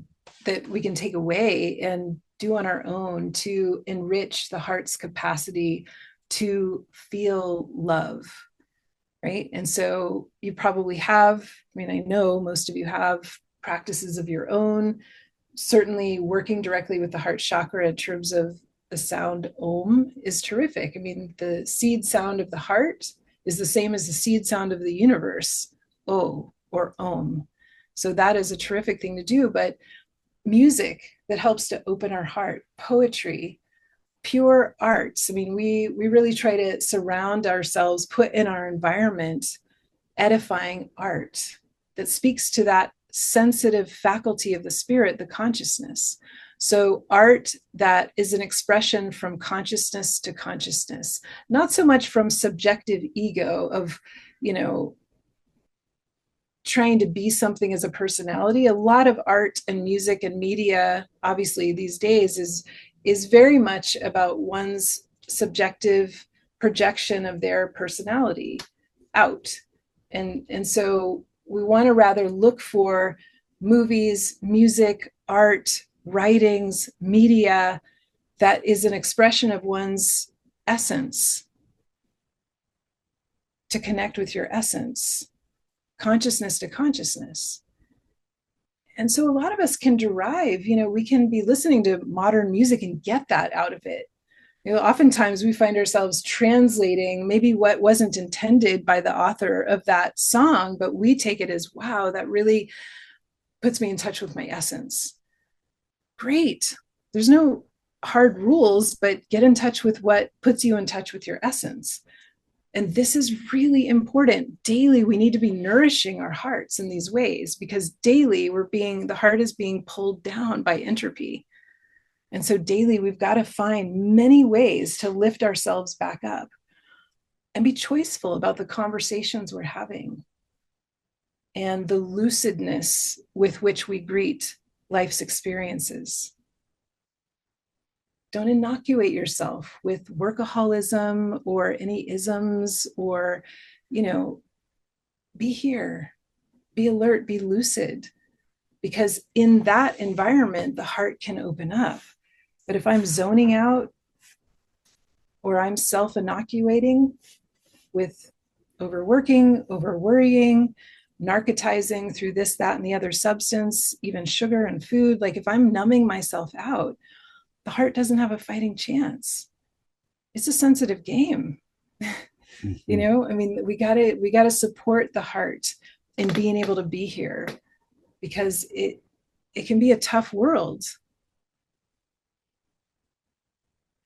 we can take away and do on our own to enrich the heart's capacity to feel love, right? And so you probably have, I know most of you have practices of your own, certainly working directly with the heart chakra in terms of the sound Om is terrific. The seed sound of the heart is the same as the seed sound of the universe, O or Om. So that is a terrific thing to do. But music that helps to open our heart, poetry, pure arts. We really try to surround ourselves, put in our environment edifying art that speaks to that sensitive faculty of the spirit, the consciousness. So art that is an expression from consciousness to consciousness, not so much from subjective ego of, trying to be something as a personality. A lot of art and music and media, obviously these days, is very much about one's subjective projection of their personality out. And so we want to rather look for movies, music, art, writings, media that is an expression of one's essence, to connect with your essence, consciousness to consciousness. And so a lot of us can derive, we can be listening to modern music and get that out of it. Oftentimes we find ourselves translating maybe what wasn't intended by the author of that song, but we take it as, wow, that really puts me in touch with my essence. Great. There's no hard rules, but get in touch with what puts you in touch with your essence. And this is really important. Daily, we need to be nourishing our hearts in these ways, because daily the heart is being pulled down by entropy. And so daily, we've got to find many ways to lift ourselves back up and be choiceful about the conversations we're having and the lucidness with which we greet life's experiences. Don't inoculate yourself with workaholism or any isms, or, be here, be alert, be lucid, because in that environment, the heart can open up. But if I'm zoning out or I'm self-inoculating with overworking, overworrying, narcotizing through this, that, and the other substance, even sugar and food, like if I'm numbing myself out, the heart doesn't have a fighting chance. It's a sensitive game. We gotta support the heart in being able to be here, because it can be a tough world.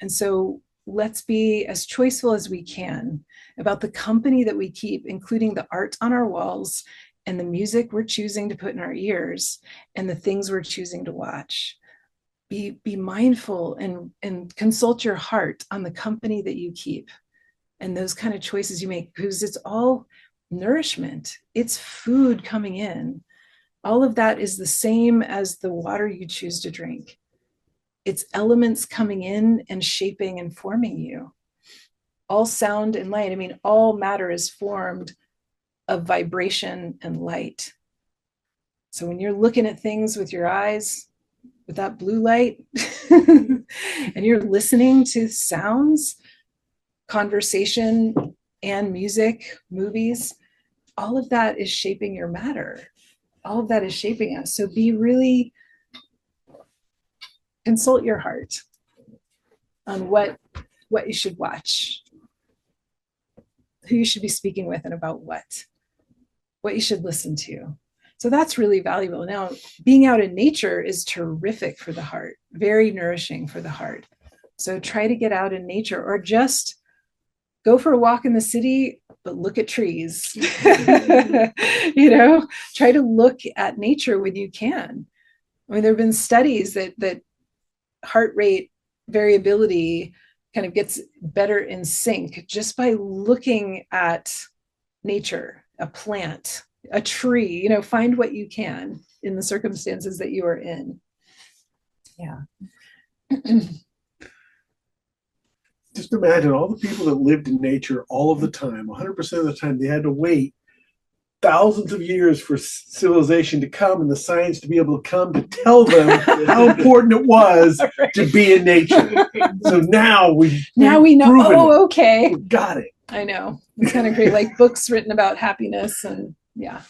And so let's be as choiceful as we can about the company that we keep, including the art on our walls and the music we're choosing to put in our ears and the things we're choosing to watch. Be mindful and consult your heart on the company that you keep and those kind of choices you make, because it's all nourishment. It's food coming in. All of that is the same as the water you choose to drink. It's elements coming in and shaping and forming you. All sound and light, all matter is formed of vibration and light. So when you're looking at things with your eyes, with that blue light, and you're listening to sounds, conversation, and music, movies, all of that is shaping your matter. All of that is shaping us. So consult your heart on what you should watch, who you should be speaking with, and about what you should listen to. So that's really valuable. Now, being out in nature is terrific for the heart, very nourishing for the heart. So try to get out in nature, or just go for a walk in the city, but look at trees. Try to look at nature when you can. There have been studies that heart rate variability kind of gets better in sync just by looking at nature, a plant, a tree. Find what you can in the circumstances that you are in. Yeah. Just imagine all the people that lived in nature all of the time, 100% of the time. They had to wait thousands of years for civilization to come and the science to be able to come to tell them how important it was to be in nature. So now we know. Oh, okay. We got it. I know. It's kind of great. Like books written about happiness, and yeah.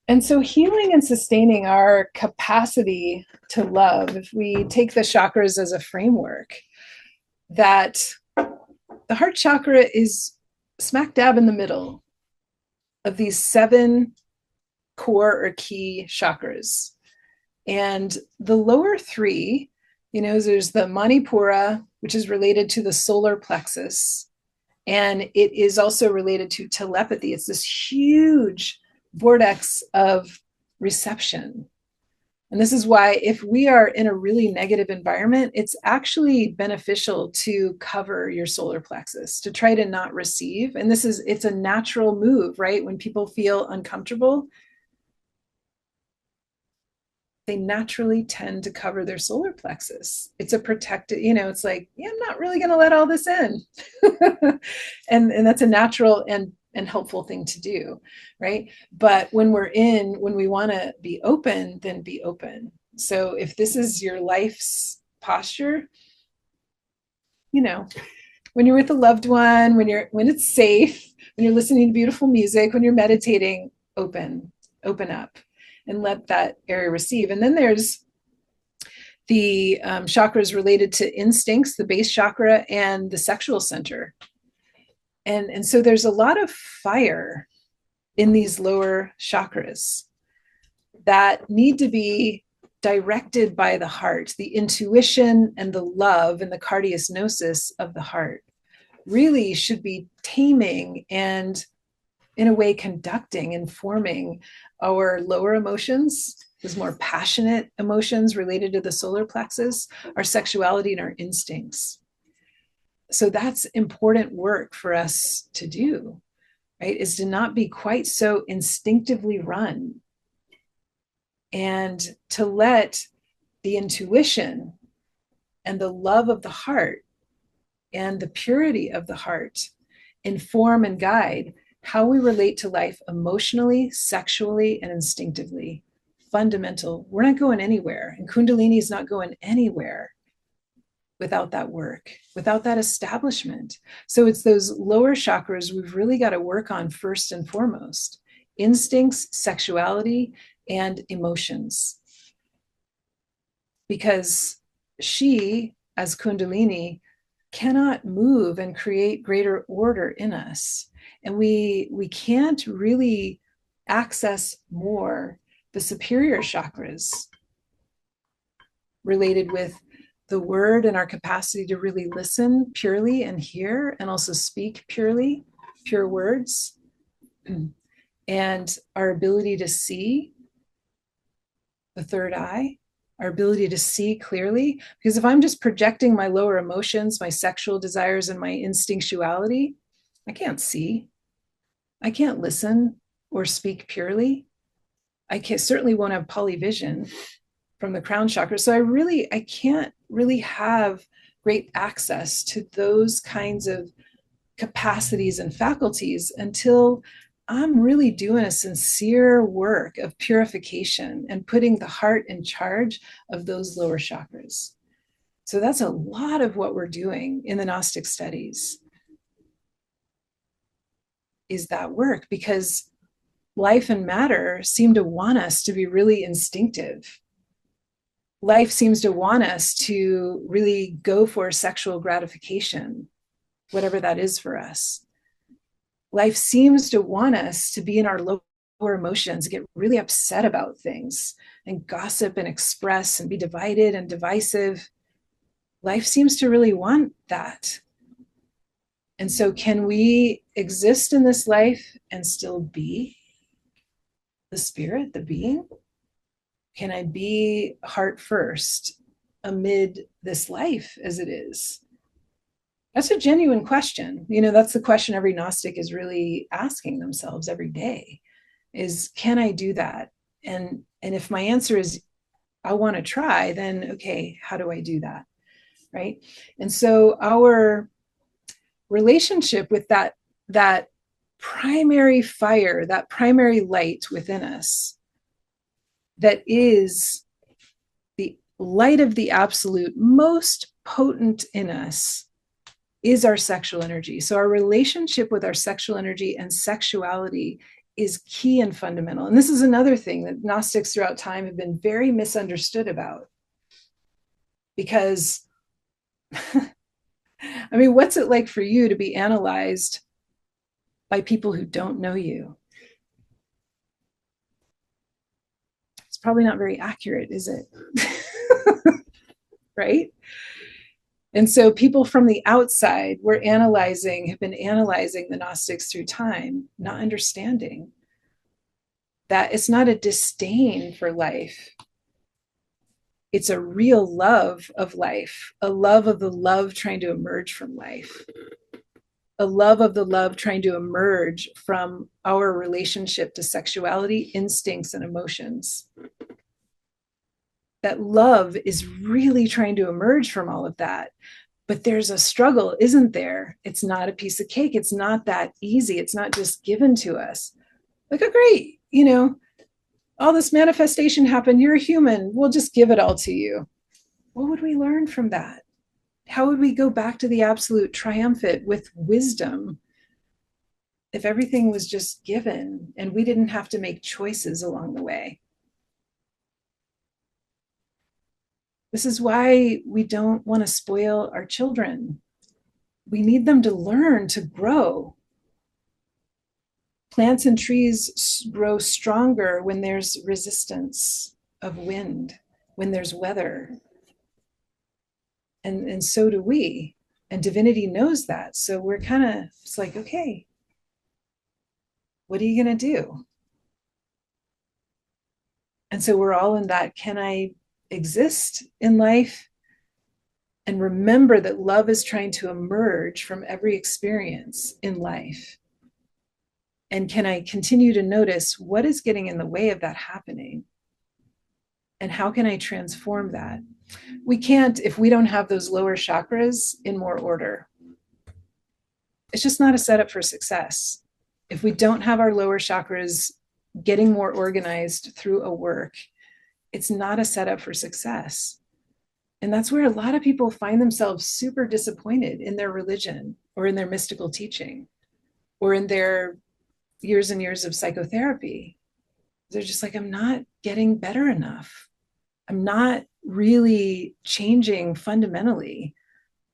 And so healing and sustaining our capacity to love, if we take the chakras as a framework, that the heart chakra is smack dab in the middle of these 7 core or key chakras. And the lower 3, there's the Manipura, which is related to the solar plexus. And it is also related to telepathy. It's this huge vortex of reception. And this is why if we are in a really negative environment, it's actually beneficial to cover your solar plexus, to try to not receive. And it's a natural move, right? When people feel uncomfortable, they naturally tend to cover their solar plexus. It's a protected, it's like, I'm not really going to let all this in. and that's a natural and and helpful thing to do, right? But when we want to be open, then be open. So if this is your life's posture, when you're with a loved one, when it's safe, when you're listening to beautiful music, when you're meditating, open up and let that area receive. And then there's the chakras related to instincts, the base chakra and the sexual center. And so there's a lot of fire in these lower chakras that need to be directed by the heart. The intuition and the love and the cardiac gnosis of the heart really should be taming and, in a way, conducting, informing our lower emotions, those more passionate emotions related to the solar plexus, our sexuality and our instincts. So that's important work for us to do, right? Is to not be quite so instinctively run, and to let the intuition and the love of the heart and the purity of the heart inform and guide how we relate to life emotionally, sexually, and instinctively. Fundamental. We're not going anywhere, and Kundalini is not going anywhere without that work, without that establishment. So it's those lower chakras we've really got to work on first and foremost: instincts, sexuality, and emotions. Because she, as Kundalini, cannot move and create greater order in us. And we can't really access more the superior chakras related with the word and our capacity to really listen purely and hear, and also speak purely, pure words, and our ability to see, the third eye, our ability to see clearly. Because if I'm just projecting my lower emotions, my sexual desires, and my instinctuality, I can't see. I can't listen or speak purely. Certainly won't have polyvision from the crown chakra. So I can't really have great access to those kinds of capacities and faculties until I'm really doing a sincere work of purification and putting the heart in charge of those lower chakras. So that's a lot of what we're doing in the Gnostic studies, is that work, because life and matter seem to want us to be really instinctive. Life seems to want us to really go for sexual gratification, whatever that is for us. Life seems to want us to be in our lower emotions, get really upset about things and gossip and express and be divided and divisive. Life seems to really want that. And so can we exist in this life and still be the spirit, the being? Can I be heart first amid this life as it is? That's a genuine question. That's the question every Gnostic is really asking themselves every day, is, can I do that? And if my answer is, I want to try, then okay, how do I do that? Right? And so our relationship with that primary fire, that primary light within us, that is the light of the absolute, most potent in us, is our sexual energy. So our relationship with our sexual energy and sexuality is key and fundamental. And this is another thing that Gnostics throughout time have been very misunderstood about. Because, I mean, what's it like for you to be analyzed by people who don't know you? It's probably not very accurate, is it? Right? And so people from the outside have been analyzing the Gnostics through time, not understanding that it's not a disdain for life. It's a real love of life, a love of the love trying to emerge from life, a love of the love trying to emerge from our relationship to sexuality, instincts, and emotions. That love is really trying to emerge from all of that. But there's a struggle, isn't there? It's not a piece of cake. It's not that easy. It's not just given to us. Like, oh, great, all this manifestation happened. You're a human. We'll just give it all to you. What would we learn from that? How would we go back to the absolute triumphant with wisdom if everything was just given and we didn't have to make choices along the way? This is why we don't want to spoil our children. We need them to learn to grow. Plants and trees grow stronger when there's resistance of wind, when there's weather. And so do we. And divinity knows that. So we're it's like, okay, what are you going to do? And so we're all in that, can I exist in life and remember that love is trying to emerge from every experience in life? And can I continue to notice what is getting in the way of that happening? And how can I transform that? We can't if we don't have those lower chakras in more order. It's just not a setup for success. If we don't have our lower chakras getting more organized through a work, it's not a setup for success. And that's where a lot of people find themselves super disappointed in their religion or in their mystical teaching or in their years and years of psychotherapy. They're just like, I'm not getting better enough. I'm not really changing fundamentally.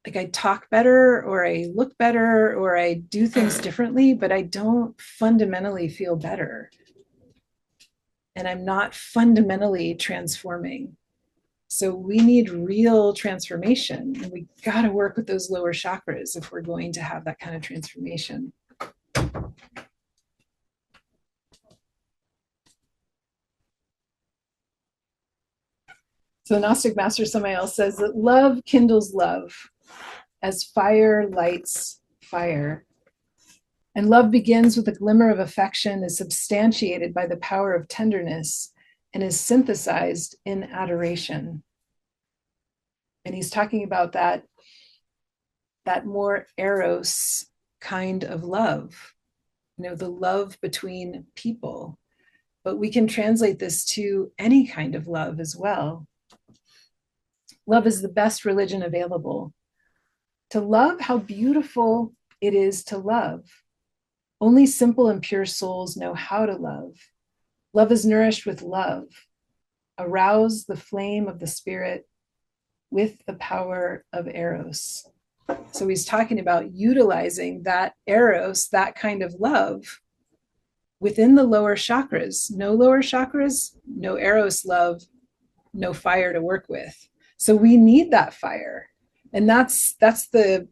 Like, I talk better or I look better or I do things differently, but I don't fundamentally feel better. And I'm not fundamentally transforming. So we need real transformation. And we got to work with those lower chakras if we're going to have that kind of transformation. So the Gnostic Master Samael says that love kindles love as fire lights fire. And love begins with a glimmer of affection, is substantiated by the power of tenderness, and is synthesized in adoration. And he's talking about that more eros kind of love, the love between people. But we can translate this to any kind of love as well. Love is the best religion available. To love, how beautiful it is to love. Only simple and pure souls know how to love. Love is nourished with love. Arouse the flame of the spirit with the power of eros. So he's talking about utilizing that eros, that kind of love, within the lower chakras. No lower chakras, no eros love, no fire to work with. So we need that fire. And that's the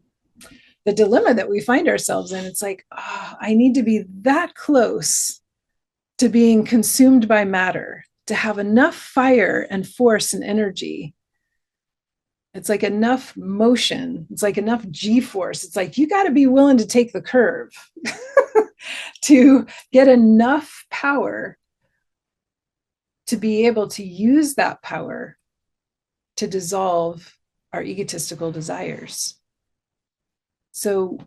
dilemma that we find ourselves in. It's like, I need to be that close to being consumed by matter, to have enough fire and force and energy. It's like enough motion. It's like enough G-force. It's like, you got to be willing to take the curve to get enough power to be able to use that power to dissolve our egotistical desires. So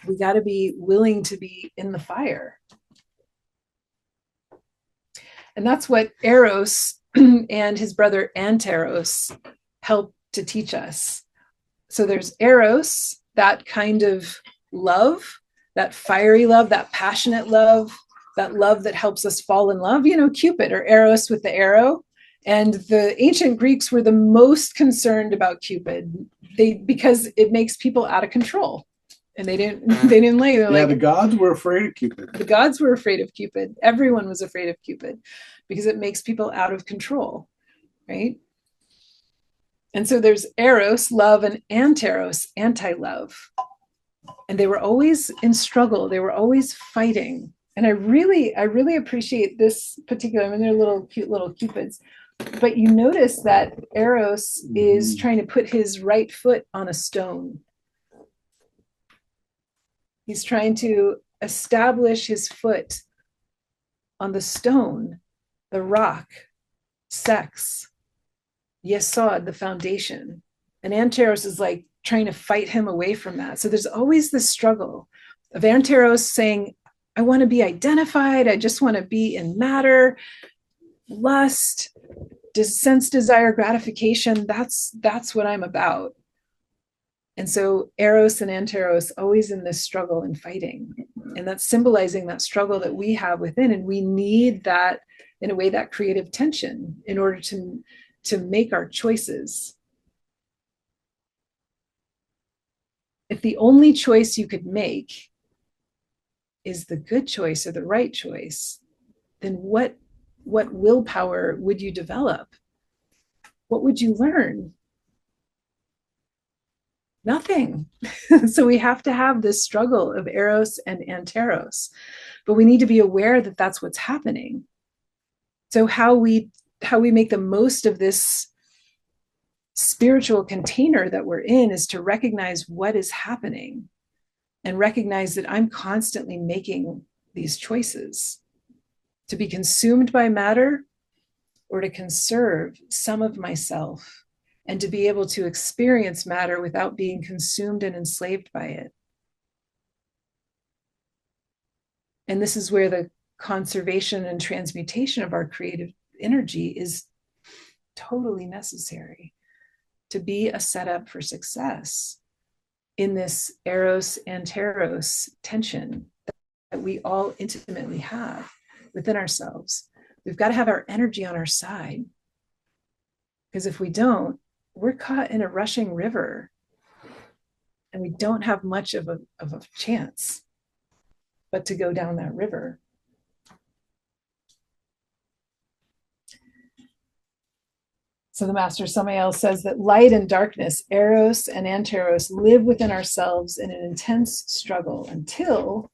we got to be willing to be in the fire. And that's what Eros and his brother Anteros help to teach us. So there's Eros, that kind of love, that fiery love, that passionate love, that love that helps us fall in love. Cupid, or Eros with the arrow. And the ancient Greeks were the most concerned about Cupid, because it makes people out of control. And they didn't like. The gods were afraid of Cupid. The gods were afraid of Cupid. Everyone was afraid of Cupid because it makes people out of control, right? And so there's Eros, love, and Anteros, anti-love. And they were always in struggle. They were always fighting. And I really appreciate this particular, they're cute little Cupids. But you notice that Eros is trying to put his right foot on a stone. He's trying to establish his foot on the stone, the rock, sex, yesod, the foundation. And Anteros is like trying to fight him away from that. So there's always this struggle of Anteros saying, I want to be identified. I just want to be in matter, lust, sense, desire, gratification. That's what I'm about. And so Eros and Anteros always in this struggle and fighting. And that's symbolizing that struggle that we have within. And we need that, in a way, that creative tension in order to make our choices. If the only choice you could make is the good choice or the right choice, then what willpower would you develop? What would you learn? Nothing. So we have to have this struggle of Eros and Anteros, but we need to be aware that that's what's happening. So how we make the most of this spiritual container that we're in is to recognize what is happening and recognize that I'm constantly making these choices to be consumed by matter or to conserve some of myself and to be able to experience matter without being consumed and enslaved by it. And this is where the conservation and transmutation of our creative energy is totally necessary to be a setup for success in this Eros Anteros tension that we all intimately have within ourselves. We've got to have our energy on our side, because if we don't, we're caught in a rushing river and we don't have much of a chance but to go down that river. So the Master Samael says that light and darkness, Eros and Anteros, live within ourselves in an intense struggle until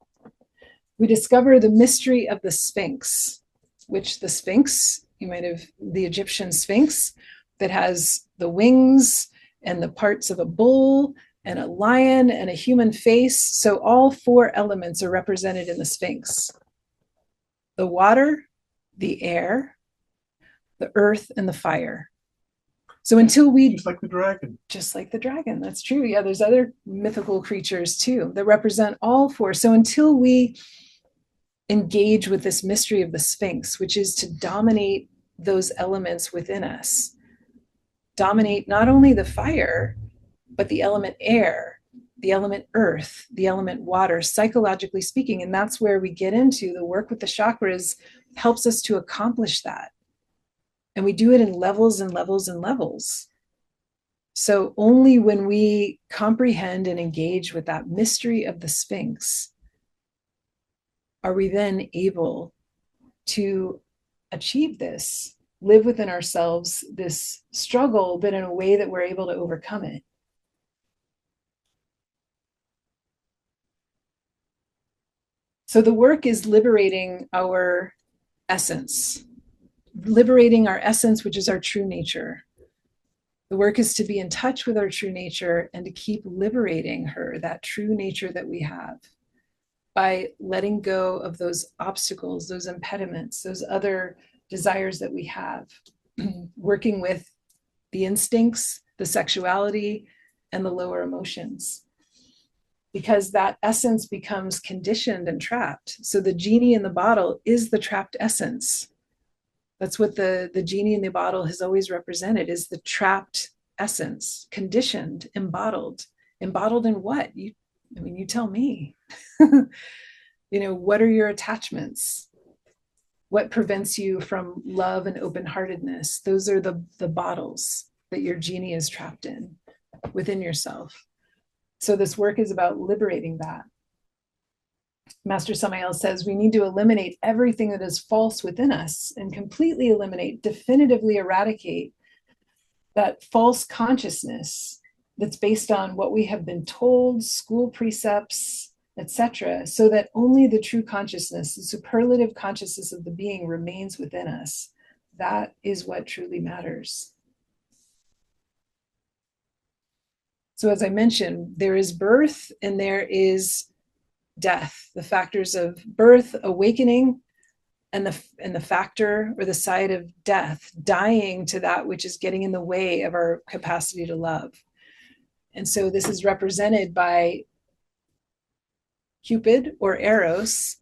we discover the mystery of the Sphinx, which the Sphinx, the Egyptian Sphinx that has the wings and the parts of a bull and a lion and a human face. So all four elements are represented in the Sphinx: the water, the air, the earth, and the fire. So until we... Just like the dragon. Just like the dragon, that's true. Yeah, there's other mythical creatures too that represent all four. So until we engage with this mystery of the Sphinx, which is to dominate those elements within us, dominate not only the fire, but the element air, the element earth, the element water, psychologically speaking. And that's where we get into the work with the chakras, helps us to accomplish that. And we do it in levels and levels and levels. So only when we comprehend and engage with that mystery of the Sphinx are we then able to achieve this, live within ourselves this struggle, but in a way that we're able to overcome it. So the work is liberating our essence, which is our true nature. The work is to be in touch with our true nature and to keep liberating her, that true nature that we have, by letting go of those obstacles, those impediments, those other desires that we have, working with the instincts, the sexuality, and the lower emotions. Because that essence becomes conditioned and trapped. So the genie in the bottle is the trapped essence. That's what the genie in the bottle has always represented, is the trapped essence, conditioned, embottled. Embottled in what? You tell me. What are your attachments? What prevents you from love and open-heartedness? Those are the bottles that your genie is trapped in within yourself. So this work is about liberating that. Master Samael says we need to eliminate everything that is false within us and completely eliminate, definitively eradicate that false consciousness that's based on what we have been told, school precepts, etc., so that only the true consciousness, the superlative consciousness of the being, remains within us. That is what truly matters. So as I mentioned, there is birth and there is death, the factors of birth, awakening, and the factor or the side of death, dying to that which is getting in the way of our capacity to love. And so this is represented by Cupid or Eros,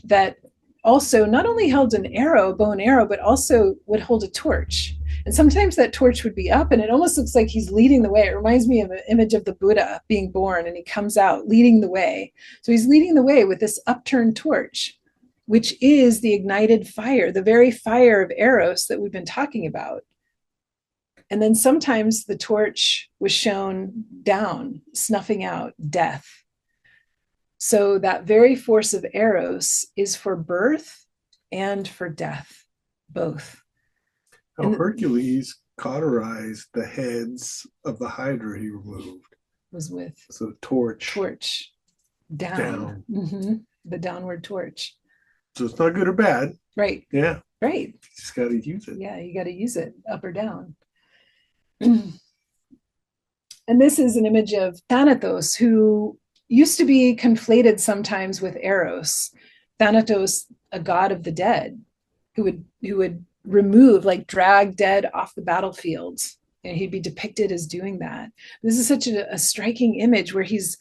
that also not only held an arrow, bow and arrow, but also would hold a torch. And sometimes that torch would be up and it almost looks like he's leading the way. It reminds me of an image of the Buddha being born and he comes out leading the way. So he's leading the way with this upturned torch, which is the ignited fire, the very fire of Eros that we've been talking about. And then sometimes the torch was shown down, snuffing out death. So that very force of Eros is for birth and for death, both. Now, Hercules cauterized the heads of the Hydra he removed. Was with so the torch down. Mm-hmm. The downward torch. So it's not good or bad. Right. Yeah. Right. You just got to use it. Yeah, you got to use it up or down. And this is an image of Thanatos, who used to be conflated sometimes with Eros. Thanatos, a god of the dead, who would remove, like drag dead off the battlefield, and he'd be depicted as doing that. This is such a striking image where he's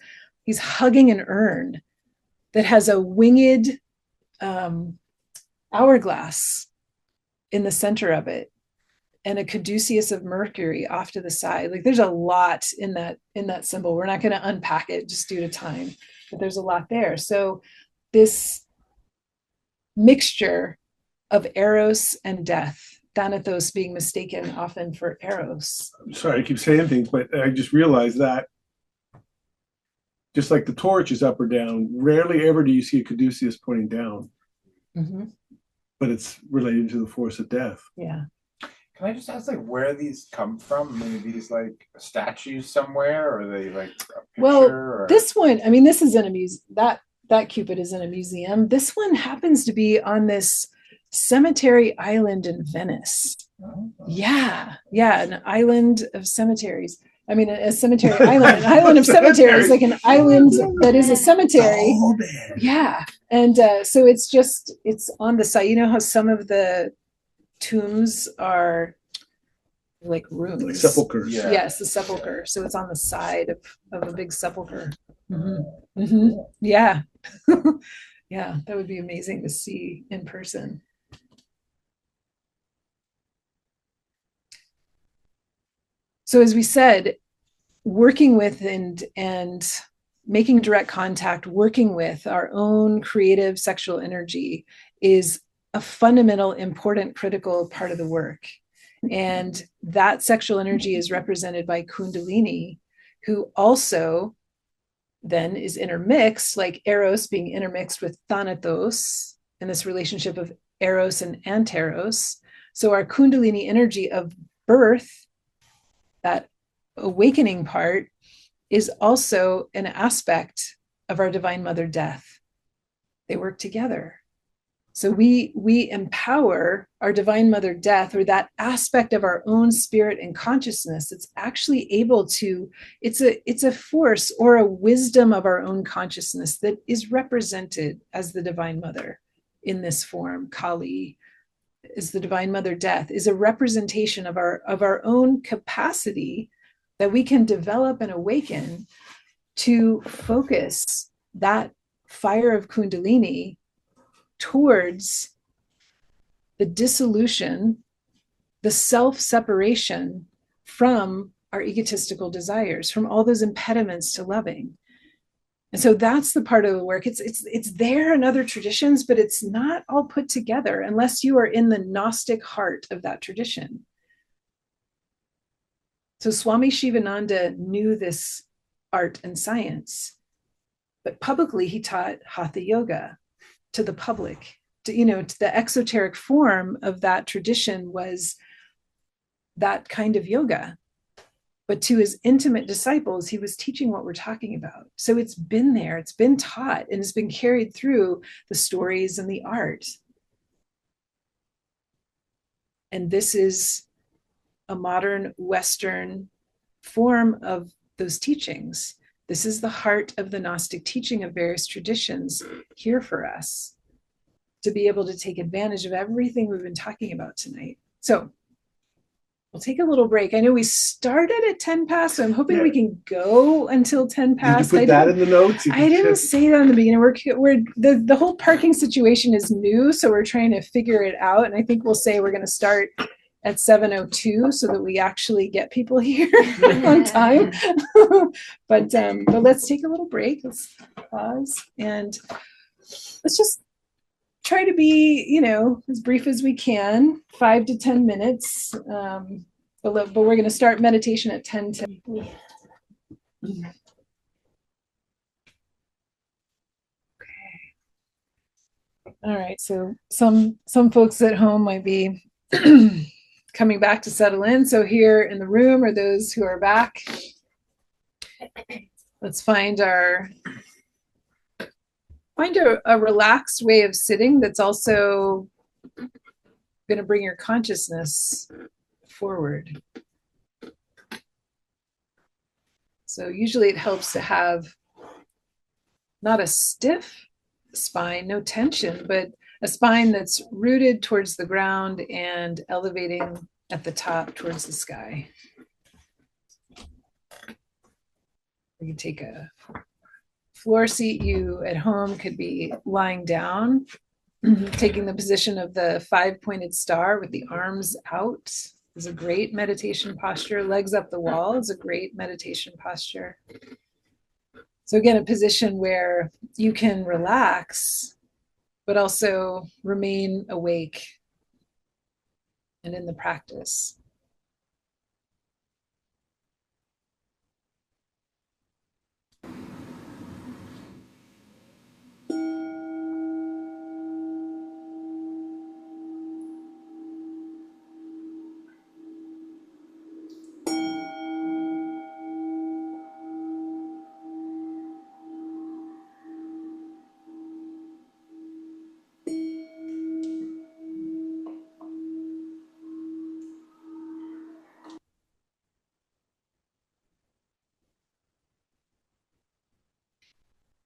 hugging an urn that has a winged hourglass in the center of it, and a caduceus of Mercury off to the side. Like there's a lot in that symbol. We're not going to unpack it just due to time, but there's a lot there. So this mixture of Eros and death, Thanatos being mistaken often for Eros. Sorry, I keep saying things, but I just realized that just like the torch is up or down, rarely ever do you see a caduceus pointing down. Mm-hmm. But it's related to the force of death. Yeah. Can I just ask, like, where these come from? I mean, are these like statues somewhere, or are they like a picture? Well, or... this one, I mean, this is in a museum. That Cupid is in a museum. This one happens to be on this cemetery island in Venice. Oh. Yeah, an island of cemeteries. I mean, a cemetery island, an island of cemeteries, like an island that is a cemetery. Yeah, and so it's on the side. You know how some of the tombs are like rooms, like sepulchers. Yeah. Yes, the sepulcher. So it's on the side of a big sepulcher. Mm-hmm. Mm-hmm. Yeah. Yeah, that would be amazing to see in person. So as we said, working with and making direct contact, working with our own creative sexual energy is a fundamental, important, critical part of the work. And that sexual energy is represented by Kundalini, who also then is intermixed, like Eros being intermixed with Thanatos in this relationship of Eros and Anteros. So our Kundalini energy of birth, that awakening part, is also an aspect of our Divine Mother death. They work together. So we empower our Divine Mother death, or that aspect of our own spirit and consciousness that's actually able to, it's a force or a wisdom of our own consciousness that is represented as the Divine Mother in this form. Kali is the Divine Mother death, is a representation of our own capacity that we can develop and awaken to focus that fire of Kundalini towards the dissolution, the self-separation from our egotistical desires, from all those impediments to loving. And so that's the part of the work. It's there in other traditions, but it's not all put together unless you are in the Gnostic heart of that tradition. So Swami Shivananda knew this art and science, but publicly he taught Hatha Yoga to the public. To the exoteric form of that tradition was that kind of yoga. But to his intimate disciples, he was teaching what we're talking about. So it's been there, it's been taught, and it's been carried through the stories and the art. And this is a modern Western form of those teachings. This is the heart of the Gnostic teaching of various traditions here for us to be able to take advantage of everything we've been talking about tonight. So we'll take a little break. I know we started at 10 past, so I'm hoping we can go until 10 past. Did you put that in the notes? I didn't say that in the beginning. We're the whole parking situation is new, so we're trying to figure it out. And I think we'll say we're going to start at 7:02 so that we actually get people here on time. But let's take a little break. Let's pause and let's just try to be, as brief as we can, 5 to 10 minutes. But we're going to start meditation at 10 to. Okay. All right. So some folks at home might be coming back to settle in. So here in the room are those who are back. Let's find a relaxed way of sitting that's also going to bring your consciousness forward. So usually it helps to have not a stiff spine, no tension, but a spine that's rooted towards the ground and elevating at the top towards the sky. You can take a floor seat. You at home could be lying down, taking the position of the 5-pointed star with the arms out is a great meditation posture. Legs up the wall is a great meditation posture. So again, a position where you can relax, but also remain awake and in the practice.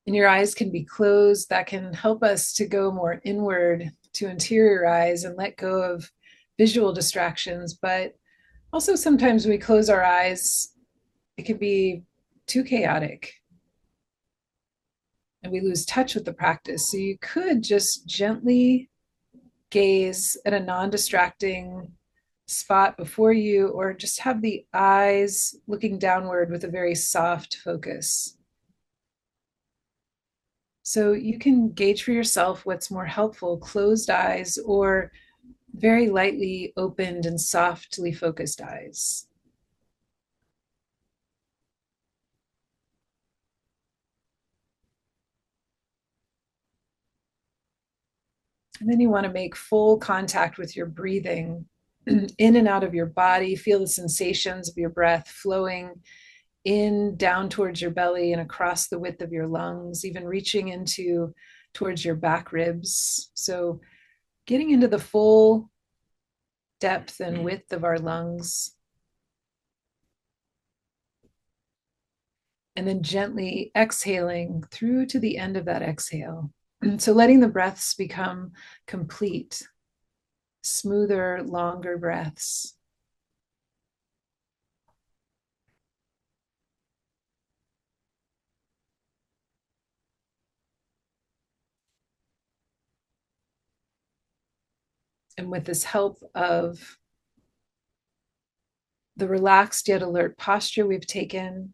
And your eyes can be closed. That can help us to go more inward to interiorize and let go of visual distractions. But also sometimes when we close our eyes, it can be too chaotic and we lose touch with the practice. So you could just gently gaze at a non-distracting spot before you, or just have the eyes looking downward with a very soft focus. So you can gauge for yourself what's more helpful, closed eyes or very lightly opened and softly focused eyes. And then you want to make full contact with your breathing in and out of your body. Feel the sensations of your breath flowing in, down towards your belly and across the width of your lungs, even reaching into towards your back ribs. So getting into the full depth and width of our lungs. And then gently exhaling through to the end of that exhale. So letting the breaths become complete, smoother, longer breaths. And with this help of the relaxed yet alert posture we've taken,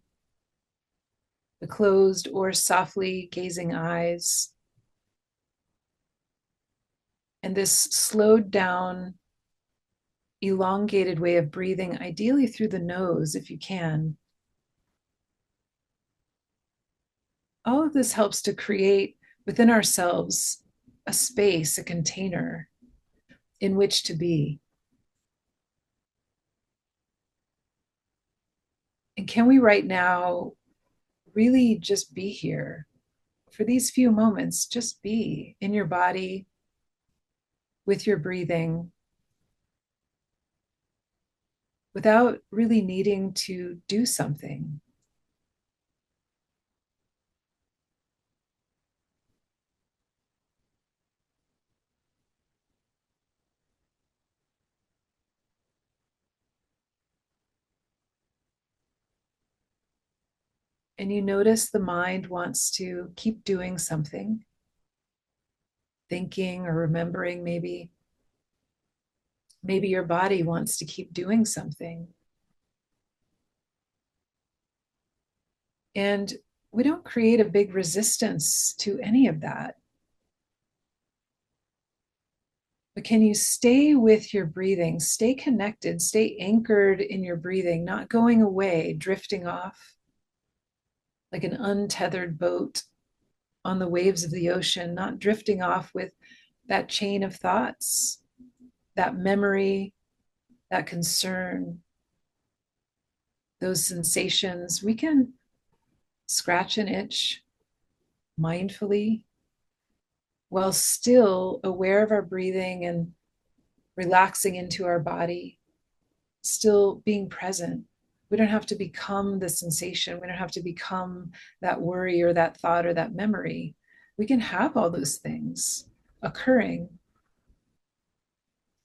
the closed or softly gazing eyes, and this slowed down, elongated way of breathing, ideally through the nose if you can. All of this helps to create within ourselves a space, a container in which to be. And can we right now really just be here for these few moments? Just be in your body with your breathing without really needing to do something. And you notice the mind wants to keep doing something, thinking or remembering maybe. Maybe your body wants to keep doing something. And we don't create a big resistance to any of that. But can you stay with your breathing, stay connected, stay anchored in your breathing, not going away, drifting off like an untethered boat on the waves of the ocean, not drifting off with that chain of thoughts, that memory, that concern, those sensations. We can scratch an itch mindfully while still aware of our breathing and relaxing into our body, still being present. We don't have to become the sensation. We don't have to become that worry or that thought or that memory. We can have all those things occurring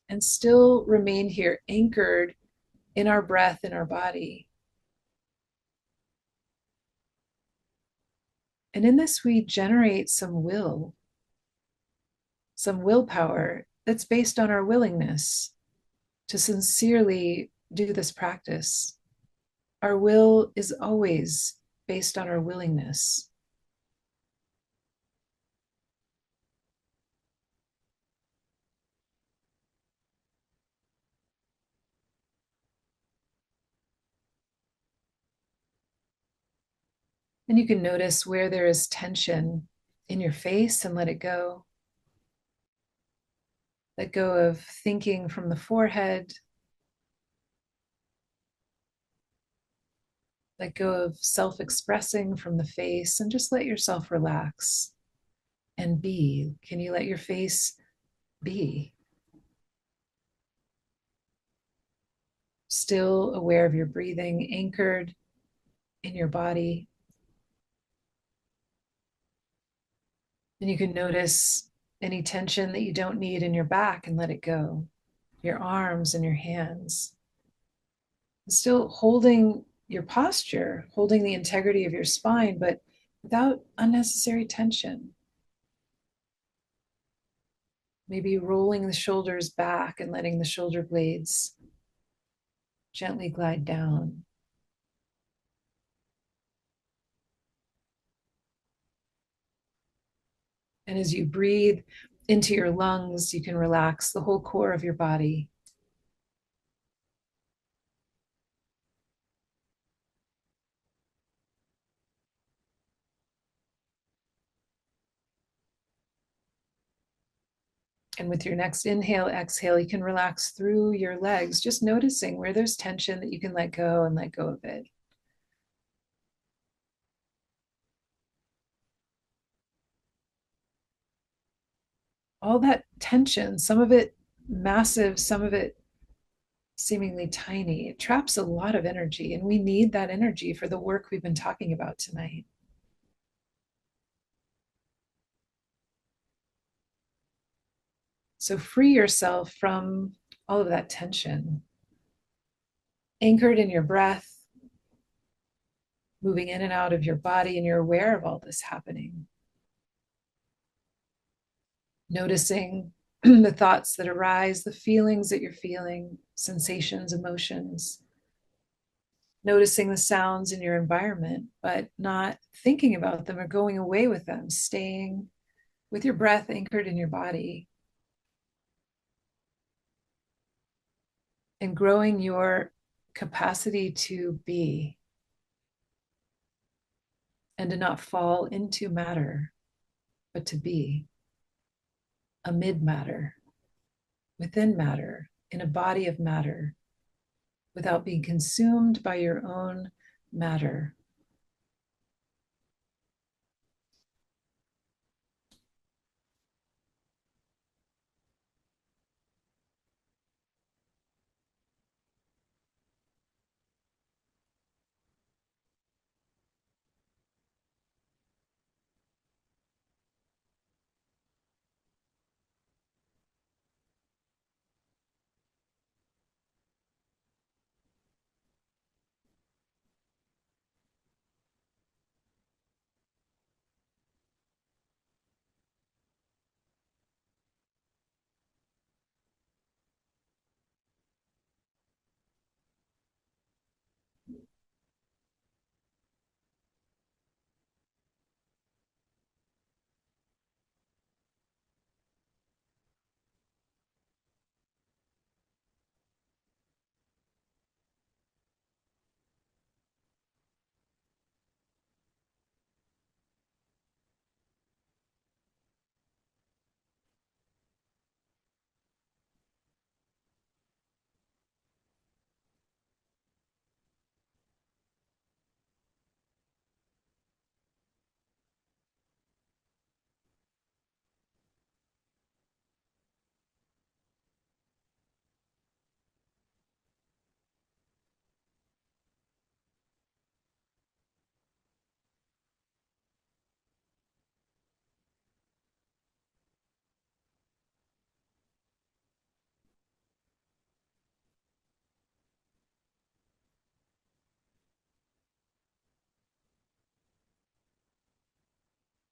and still remain here anchored in our breath, in our body. And in this, we generate some willpower that's based on our willingness to sincerely do this practice. Our will is always based on our willingness. And you can notice where there is tension in your face and let it go. Let go of thinking from the forehead. Let go of self-expressing from the face and just let yourself relax and be. Can you let your face be? Still aware of your breathing, anchored in your body. And you can notice any tension that you don't need in your back and let it go. Your arms and your hands. Still holding your posture, holding the integrity of your spine, but without unnecessary tension. Maybe rolling the shoulders back and letting the shoulder blades gently glide down. And as you breathe into your lungs, you can relax the whole core of your body. And with your next inhale, exhale, you can relax through your legs, just noticing where there's tension that you can let go and let go of it. All that tension, some of it massive, some of it seemingly tiny, it traps a lot of energy, and we need that energy for the work we've been talking about tonight. So free yourself from all of that tension, anchored in your breath, moving in and out of your body, and you're aware of all this happening. Noticing the thoughts that arise, the feelings that you're feeling, sensations, emotions. Noticing the sounds in your environment, but not thinking about them or going away with them, staying with your breath anchored in your body. And growing your capacity to be and to not fall into matter, but to be amid matter, within matter, in a body of matter, without being consumed by your own matter.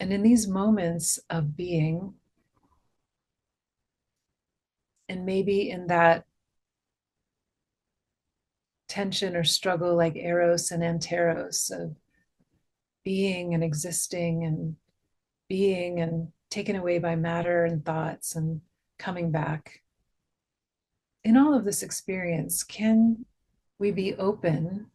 And in these moments of being, and maybe in that tension or struggle like Eros and Anteros of being and existing and being and taken away by matter and thoughts and coming back. In all of this experience, can we be open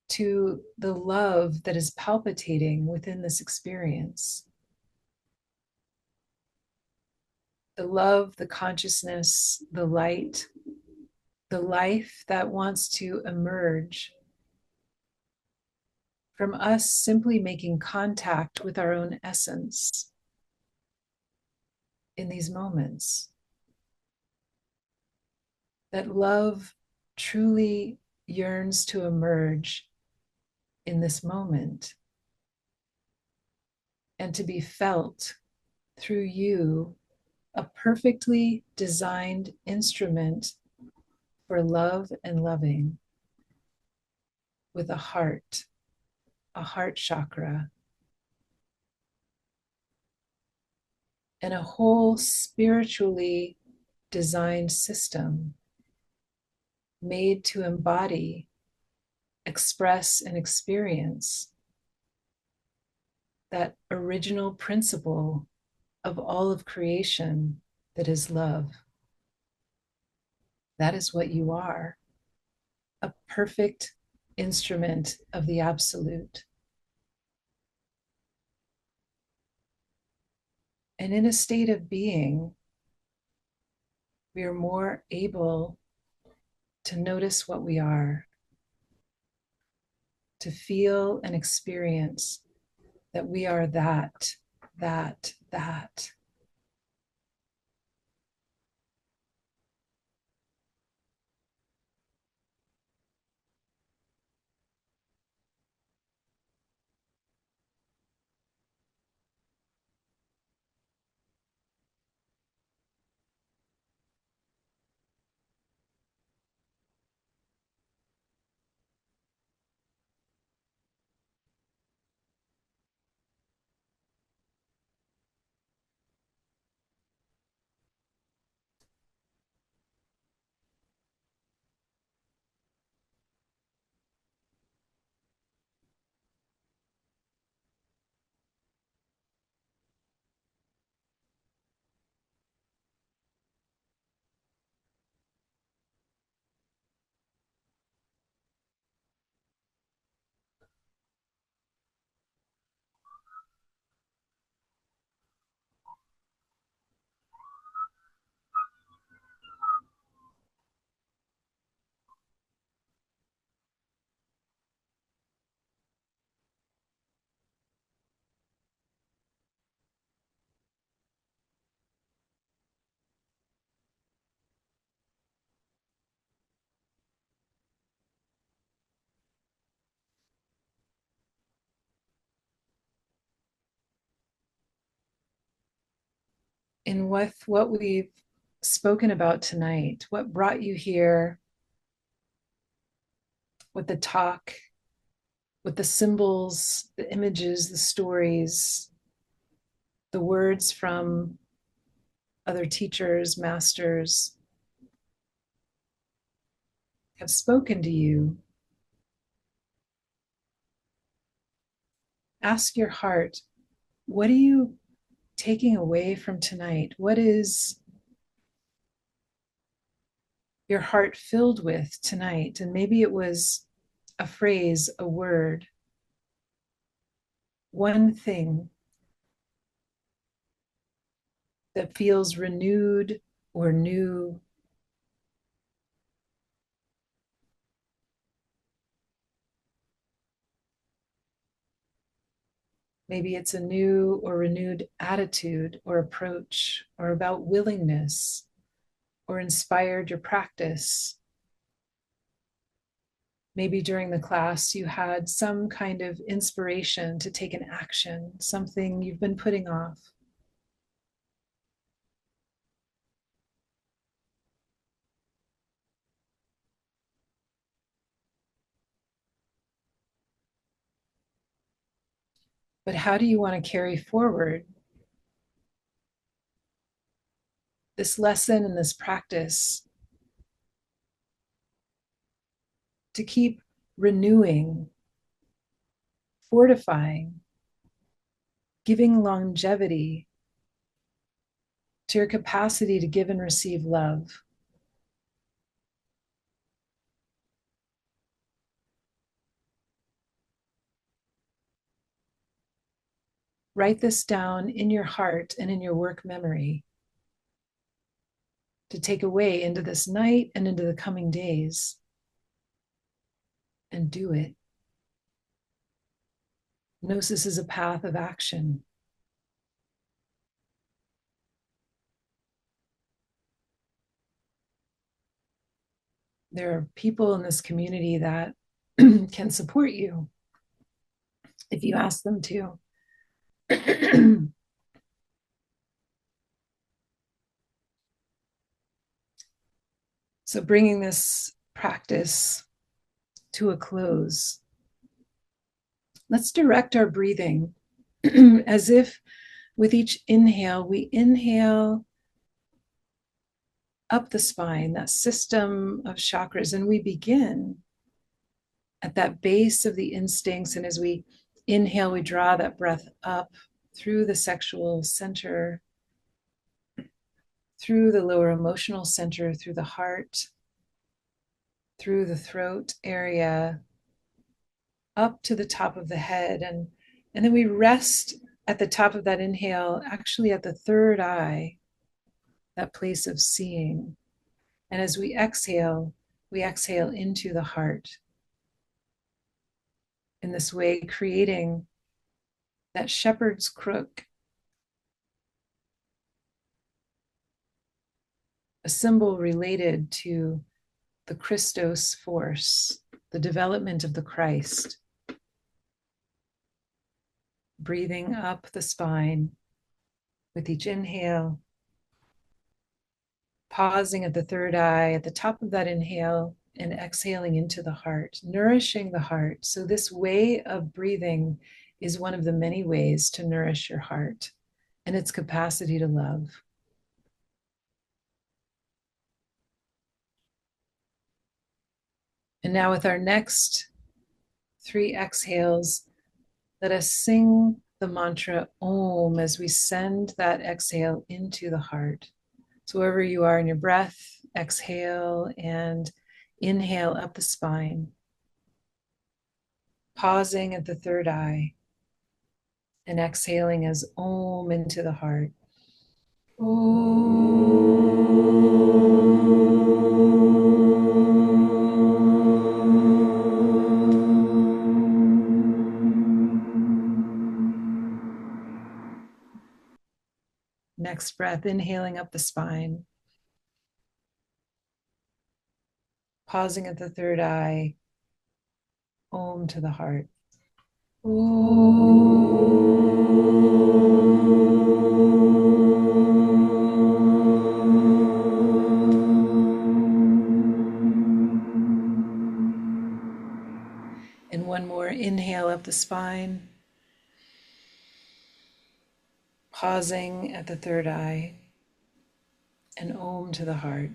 to the love that is palpitating within this experience? The love, the consciousness, the light, the life that wants to emerge from us simply making contact with our own essence in these moments. That love truly yearns to emerge in this moment and to be felt through you, a perfectly designed instrument for love and loving, with a heart chakra, and a whole spiritually designed system made to embody, express, and experience that original principle of all of creation that is love. That is what you are, a perfect instrument of the absolute. And in a state of being, we are more able to notice what we are, to feel and experience that we are that. In with what we've spoken about tonight, what brought you here, with the talk, with the symbols, the images, the stories, the words from other teachers, masters have spoken to you. Ask your heart, what are you taking away from tonight? What is your heart filled with tonight? And maybe it was a phrase, a word, one thing that feels renewed or new. Maybe it's a new or renewed attitude or approach, or about willingness, or inspired your practice. Maybe during the class you had some kind of inspiration to take an action, something you've been putting off. But how do you want to carry forward this lesson and this practice to keep renewing, fortifying, giving longevity to your capacity to give and receive love? Write this down in your heart and in your work memory to take away into this night and into the coming days, and do it. Gnosis is a path of action. There are people in this community that can support you if you ask them to. So, bringing this practice to a close, let's direct our breathing as if with each inhale, we inhale up the spine, that system of chakras, and we begin at that base of the instincts. And as we inhale, we draw that breath up through the sexual center, through the lower emotional center, through the heart, through the throat area, up to the top of the head. And then we rest at the top of that inhale, actually at the third eye, that place of seeing. And as we exhale into the heart. In this way, creating that shepherd's crook, a symbol related to the Christos force, the development of the Christ. Breathing up the spine with each inhale, pausing at the third eye, at the top of that inhale, and exhaling into the heart, nourishing the heart. So this way of breathing is one of the many ways to nourish your heart and its capacity to love. And now with our next 3 exhales, let us sing the mantra Om as we send that exhale into the heart. So wherever you are in your breath, exhale and inhale up the spine, pausing at the third eye, and exhaling as Om into the heart. Next breath, inhaling up the spine, pausing at the third eye, Om to the heart. And one more inhale up the spine, pausing at the third eye, and Om to the heart.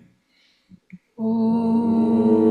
Om.